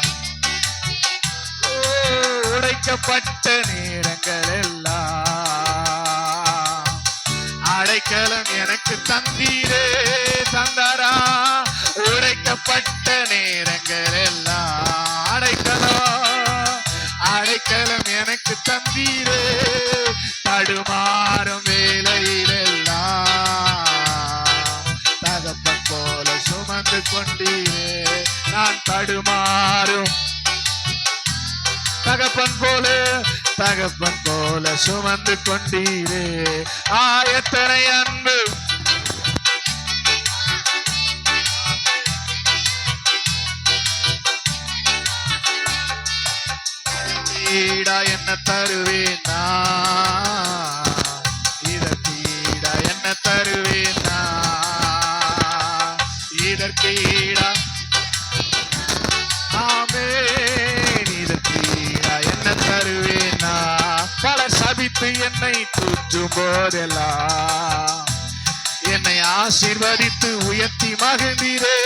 உடைக்கப்பட்ட நேரங்கள் எல்லாம் அடைக்கலம் எனக்கு தந்தீரே. தந்தாரா? உடைக்கப்பட்ட நேரங்கள் எல்லாம் அடைக்கலம் எனக்கு தந்தீரே. தடுமாறும் வேளையிலெல்லாம் தகப்பன் போல சுமந்து கொண்டீரே. நான் தடுமாறும் தகப்பன் போல சுமந்து கொண்டீரே. எத்தனை அன்பு. ஈடா என்ன தருவேன் நான், இதற்கு ஈடா என்ன தருவேன் நான், இதற்கு ஈடா. ஆமென். இதற்கு ஈடா என்ன தருவேன் நான். பலர் சபித்து என்னை தூற்றும் போதெல்லாம் என்னை ஆசீர்வதித்து உயர்த்தி மகிழ்ந்தீரே.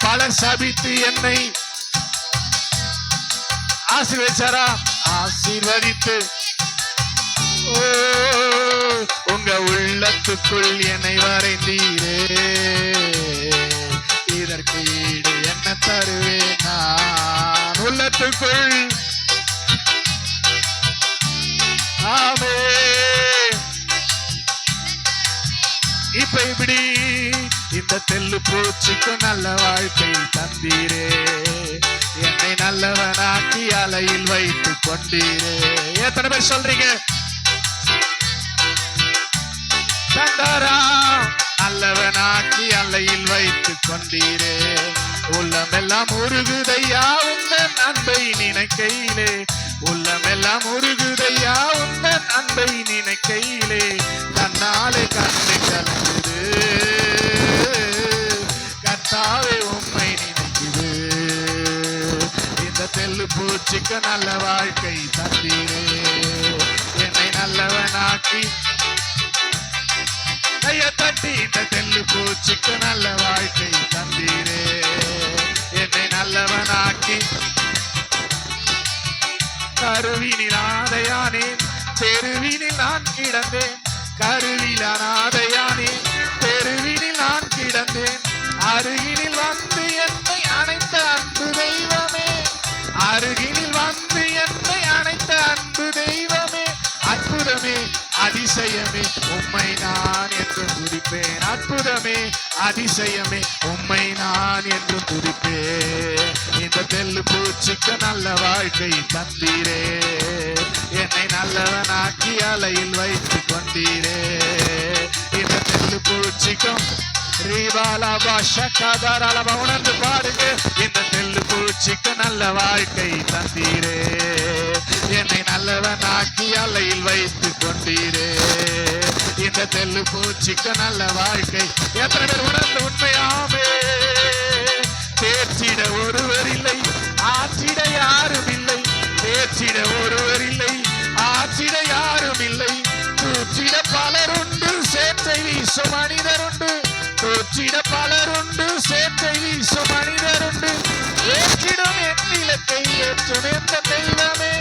பலர் சபித்து என்னை ஆசீர்வதிச்சாரா? ஆசீர்வதித்து ஓ உங்க உள்ளத்துக்குள் என்னை வரைந்தீரே, இதற்கு ஈடு என்ன தருவேன் நான்? உள்ளத்துக்குள் ஆமே. இப்ப இப்படி இந்த தெல்லு பூச்சிக்கு நல்ல வாழ்க்கை தந்தீரே, என்னை நல்லவனாக்கி அலையில் வைத்து கொண்டீரே. எத்தனை பேர் சொல்றீங்க? தந்தாரா நல்லவனாக்கி அலையில் வைத்து கொண்டீரே, உள்ளமெல்லாம் உருகுதையா உந்தன் அன்பை நினைக்கையிலே, உள்ளமெல்லாம் உருகுதையா உந்தன் அன்பை நினைக்கையிலே, தன்னாலே கண்ணை கலங்குது கர்த்தாவே உம்மை நினைக்குது. இந்த தெல்லு பூச்சிக்கு நல்ல வாழ்க்கை தந்தீரே, என்னை நல்லவனாக்கி கைய தட்டி இந்த தெல்லு பூச்சிக்கு நல்ல வாழ்க்கை தந்தீரே, என்னை நல்லவனாக்கி. கருவினில் ஆதையானேன் தெருவினில் நான் கிடந்தேன், கருவில ஆதையானேன் தெருவினில் நான் கிடந்தேன், அருகினில் வந்து என்னை அணைத்த அன்பு தெய்வமே, அருகினில் வந்து என்னை அணைத்த அன்பு தெய்வமே, அற்புதமே அதிசயமே உம்மை நான் என்று துதிப்பேன், அற்புதமே அதிசயமே உம்மை நான் என்று துதிப்பேன். இந்த தெல்லு பூச்சிக்கு நல்ல வாழ்க்கை தந்தீரே, என்னை நல்லவனாக்கி அலையில் வைத்து கொண்டீரே. இந்த தெல்லு பூச்சிக்கும் உணர்ந்து பாருங்க. இந்த தெல்லு பூச்சிக்கு நல்ல வாழ்க்கை தந்தீரே, என்னை நல்லவனாக்கி அலையில் வைத்து கொண்டீரே. இந்த தெல்லு பூச்சிக்கு நல்ல வாழ்க்கை. எத்தனை பேர் உணர்ந்து உண்மையாமே? தேர்ச்சிட ஒருவர் இல்லை, ஆற்றிட யாரும் இல்லை, தேர்ச்சிட ஒருவர் இல்லை, ஆற்றிட யாரும் இல்லை, தூற்றிட பலருண்டு சேற்றை வீசும் மனிதருண்டு, தூற்றிட பலருண்டு சேற்றை வீசும் மனிதருண்டு, ஏற்றிடும் என் இலக்கை ஏற்றும் எந்த தெய்வமே,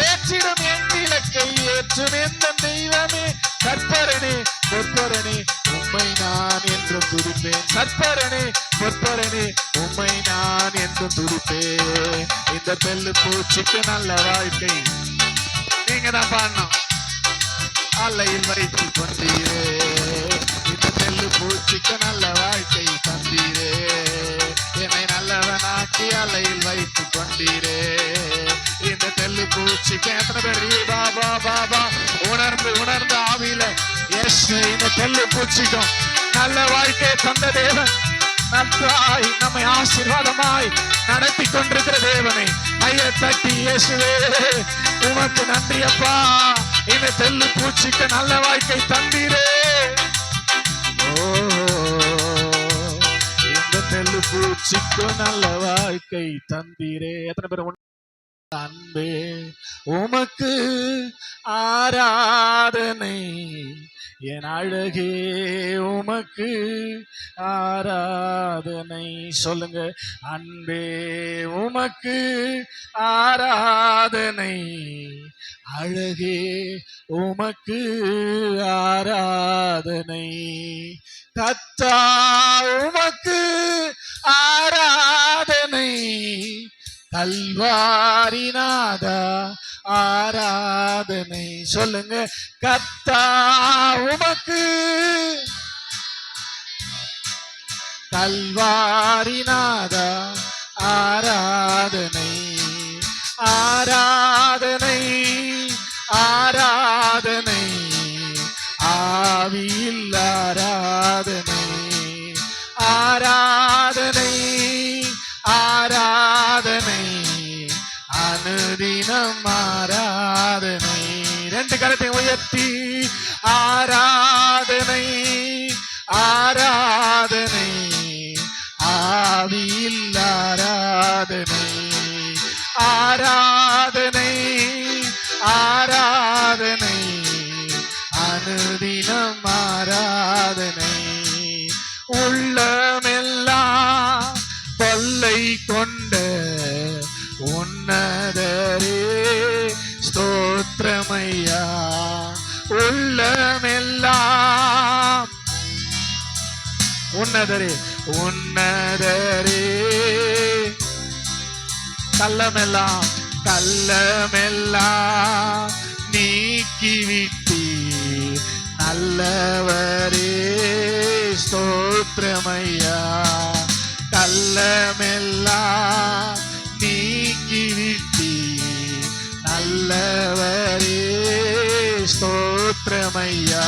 ஏற்றிடும் என் இலக்கை ஏற்றும் எந்த தெய்வமே, கற்பரனே பொற்பரனே உம்மை நான் என்று துதிப்பேன், கற்பரனே பொற்பரனே உம்மை நான் என்று துதிப்பேன். இந்த தெல்லு பூச்சிக்கு நல்ல வாழ்க்கை நீங்க தான் பாடணும். அலையில் வைத்து கொண்டீரே, இந்த தெல்லு பூச்சிக்கு நல்ல வாழ்க்கை தந்தீரே, என்னை நல்லவனாக்கி அலையில் வைத்து கொண்டீரே. இந்த தெல்லு பூச்சிக்கு எத்தனை பேர் பாபா பாபா உணர்ந்து உணர்ந்து ஆவியில எஸ் இந்த தெல்லு பூச்சிக்கும் நல்ல வாழ்க்கை தந்த தேவன் நன்றாய் நம்மை ஆசீர்வாதமாய் நடத்தி கொண்டிருக்கிற தேவனை கையை தட்டி இயேசுவே உமக்கு நன்றி அப்பா, இந்த தெல்லு பூச்சிக்கு நல்ல வாழ்க்கை தந்தீரே. ஓ இந்த தெல்லு பூச்சிக்கு நல்ல வாழ்க்கை தந்தீரே. எத்தனை பேர் அன்பே உமக்கு ஆராதனை, என் அழகே உமக்கு ஆராதனை. சொல்லுங்க, அன்பே உமக்கு ஆராதனை, அழகே உமக்கு ஆராதனை, கர்த்தா உமக்கு ஆராதனை, கல்வாரிநாதா ஆராதனை. சொல்லுங்க, கர்த்தா உமக்கு கல்வாரிநாதா ஆராதனை, ஆராதனை ஆராதனை, ஆவியில் ஆராதனை, ஆராதனை ஆராதனை, அனுதினம் ஆராதனை. ரெண்டு கரத்தை உயர்த்தி ஆராதனை ஆராதனை, ஆவியில் ஆராதனை, ஆராதனை ஆராதனை, அனுதினம் ஆராதனை. உள்ளமெல்லாம் உன்னதரே உன்னதரே. கள்ளமெல்லாம் கள்ளமெல்லாம் நீக்கிவிட்டீர் நல்லவரே ஸ்தோத்திரமையா. கள்ளமெல்லாம் நீக்கிவிட்டீர் நல்லவரே ஸ்தோத்திரமையா.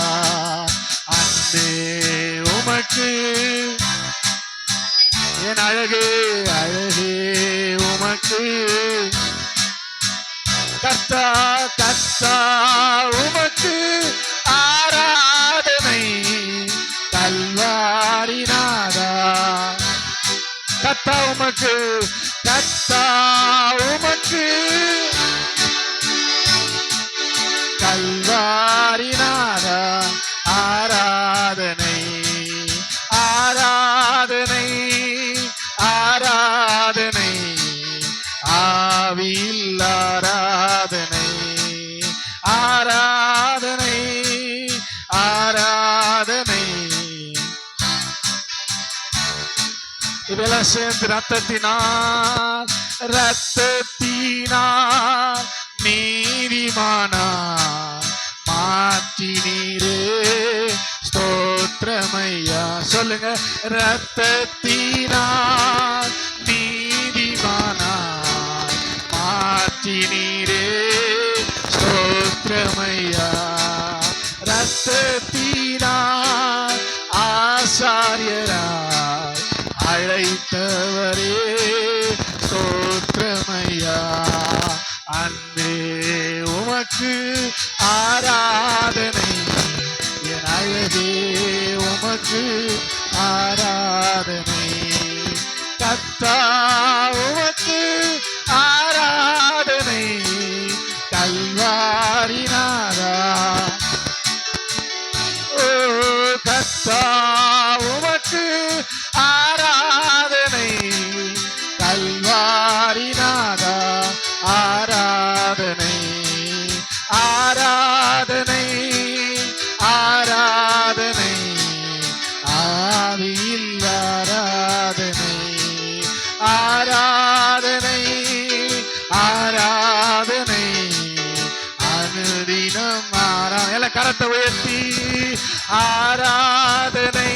அன்பே உமக்கு என் அழகே அழகே உமக்கு. கர்த்தா கர்த்தா உமக்கு ஆராதனை கல்வாரிநாதா. கர்த்தா உமக்கு கர்த்தா உமக்கு கல்வாரிநாதா ஆராதனை ஆராதனை ஆராதனை ஆவியில் ஆராதனை ஆராதனை ஆராதனை. இதெல்லாம் சேர்ந்து ரத்தத்தினால் ரத்தத்தினால் நீதிமானார் மாற்றினீரே ஸ்தோத்திரமையா. சொல்லுங்க. ரத்தத்தினால் நீதிமானார் மாற்றினீரே ஸ்தோத்திரமையா. ரத்தத்தினால் ஆசாரியராய் அழைத்தவரே ஸ்தோத்திரமையா. அன்பே உமக்கு ஆராதனை என் அழகே உமக்கு ஆராதனை. கர்த்தா உமக்கு ஆராதனை கல்வாரிநாதா. ஓ கர்த்தா உமக்கு ஆராதனை கல்வாரிநாதா. ஆராதனை ஆராதனை ஆராதனை ஆவியில் ஆராதனை ஆராதனை ஆராதனை அனுதினம் எல்லாம் கரத்தை உயர்த்தி ஆராதனை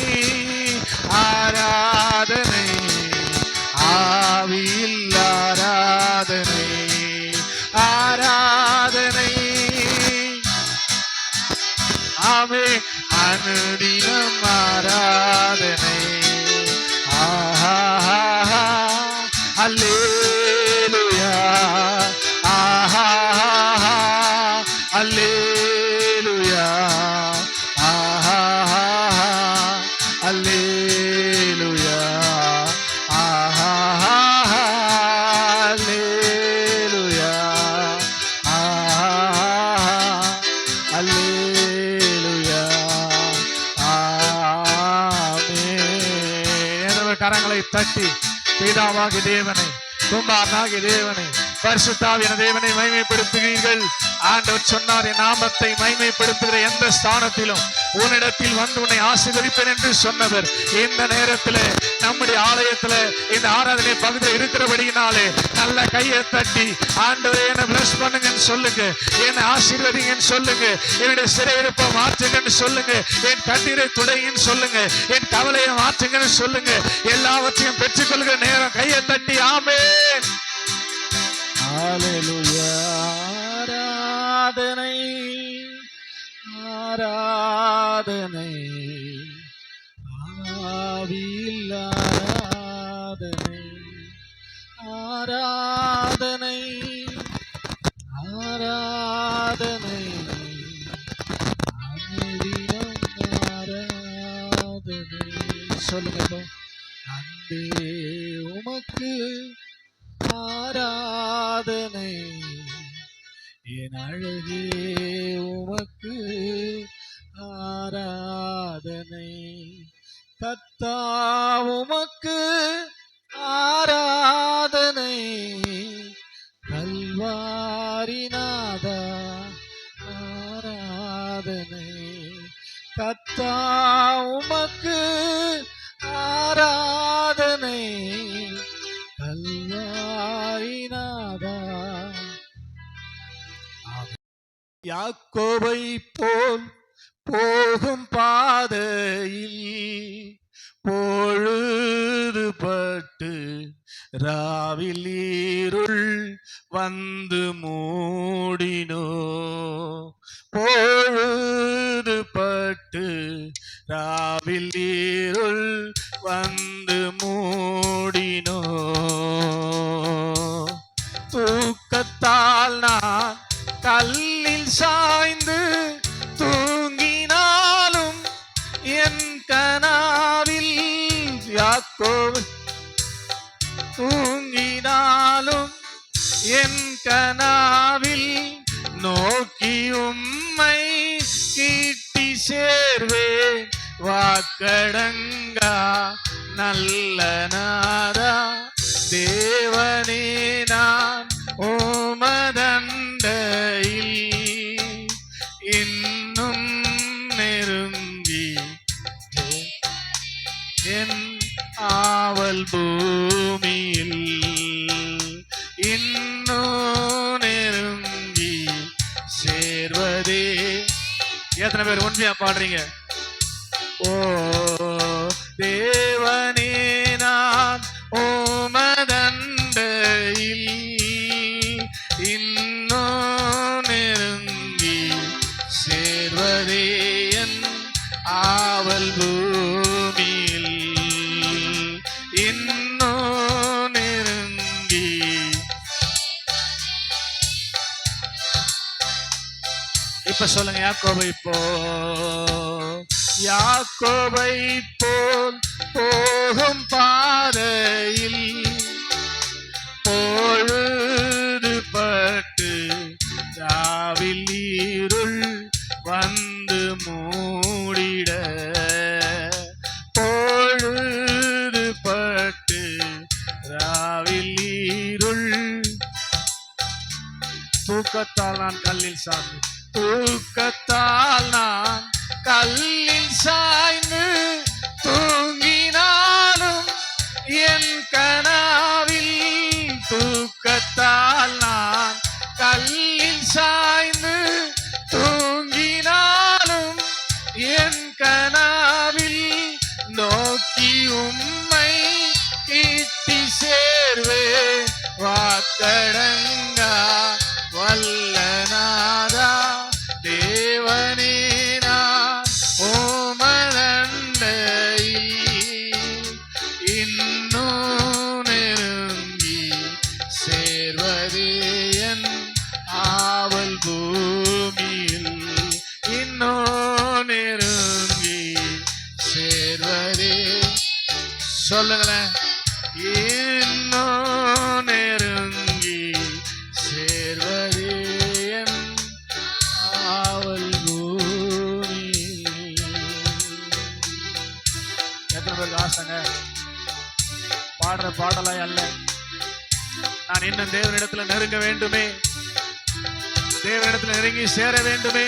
ஆராதனை ஆவியில் ஆராதனை ஆராதனை. ஆமே அனுதினம் ஆராதனை. ஆஹா அல்லேலூயா ஆஹா அல்லேலூயா ஆஹா அல்லேலூயா ஆஹா அல்லேலூயா ஆஹா அல்லேலூயா ஆமென். கரங்களை தட்டி பிதாவாகிய தேவனை குமாரனாகிய தேவனை பரிசுத்தாவியான தேவனை மகிமைப்படுத்துகிறீர்கள். ஆண்டவர் சொன்னார், என் நாமத்தை மகிமைப்படுத்துகிற எந்த ஸ்தானத்திலும் உன்னிடத்தில் வந்து உன்னை ஆசீர்வதிப்பேன் என்று சொன்னவர் இந்த நேரத்தில் நம்முடைய ஆலயத்தில் இந்த ஆராதனை பகுதியில் இருக்கிறபடியினாலே நல்ல கையை தட்டி ஆண்டவரே என்னை பிளஸ் பண்ணுங்கன்னு சொல்லுங்க, என்னை ஆசீர்வதிங்கன்னு சொல்லுங்க, என்னுடைய சிறையிருப்பை மாற்றுங்கன்னு சொல்லுங்க, என் கண்ணீரை துடைங்கன்னு சொல்லுங்க, என் கவலையை மாற்றுங்கன்னு சொல்லுங்க. எல்லாவற்றையும் பெற்றுக்கொள்கிற நேரம் கையை தட்டி ஆமென். ஹல்லேலூயா. ஆராதனை ஆராதனை ஆவியில் ஆராதனை ஆராதனை ஆராதனை அனுதினம் ஆராதனை. சொல்லுங்க. அன்பே உமக்கு ஆராதனை என் அழகே உமக்கு ஆராதனை. கர்த்தா உமக்கு ஆராதனை கல்வாரிநாதா ஆராதனை. கர்த்தா உமக்கு யாக்கோபை போல் போகும் பாதையில் பொழுதுபட்டு ராவில் இருள் வந்து மூடினோ. பொழுதுபட்டு ராவில் இருள் வந்து மூடினோ. தூக்கத்தால் நான் கல்லில் சாய்ந்து தூங்கினாலும் என் கனாவில் யாக்கோபு தூங்கினாலும் என் கனாவில் நோக்கி உம்மை கிட்டி சேர்வேன். வாக்கடங்கா நல்ல நாதா தேவனே நான் உமதண்டையில் இன்னும் நெருங்கி என் ஆவல் பூமியில் இன்னும் நெருங்கி சேர்வதே. எத்தனை பேர் உண்மையா பாடுறீங்க? ஓ தேவனே நான் உமதண்டையில் இன்னும் நெருங்கி சேர்வதே என் ஆவல் பூமியில் இன்னும் நெருங்கி. இப்ப சொல்லுங்க, யாக்கோபை போல் போகும் பாதையில் பொழுதுபட்டு ராவில் இருள் வந்து மூடிட. பொழுதுபட்டு ராவில் இருள் தூக்கத்தால் நான் கல்லில் சாய்ந்து தூக்கத்தால் நான் கல்லில் சாய்ந்து தூங்கினாலும் என் கனாவில் தூக்கத்தால் நான் கல்லில் சாய்ந்து தூங்கினாலும் என் கனாவில் நோக்கி உம்மை கிட்டி சேர்வே. வாக்கடங்கா வல்ல நாதா தேவனே நான் உமதண்டையில் இன்னும் நெருங்கி சேர்வதே என் ஆவல் பூமியில் இன்னும் நெருங்கி சேர்வதே. சொல்லுங்களேன், இன்னும் நெருங்கி சேர்வதே என் ஆவல் பூமியில். எத்தனை பேருக்கு ஆசைங்க? பாடுற பாடலாய் அல்ல, நான் இன்னும் தேவனிடத்துல நெருங்க வேண்டுமே, தேவனிடத்துல நெருங்கி சேர வேண்டுமே.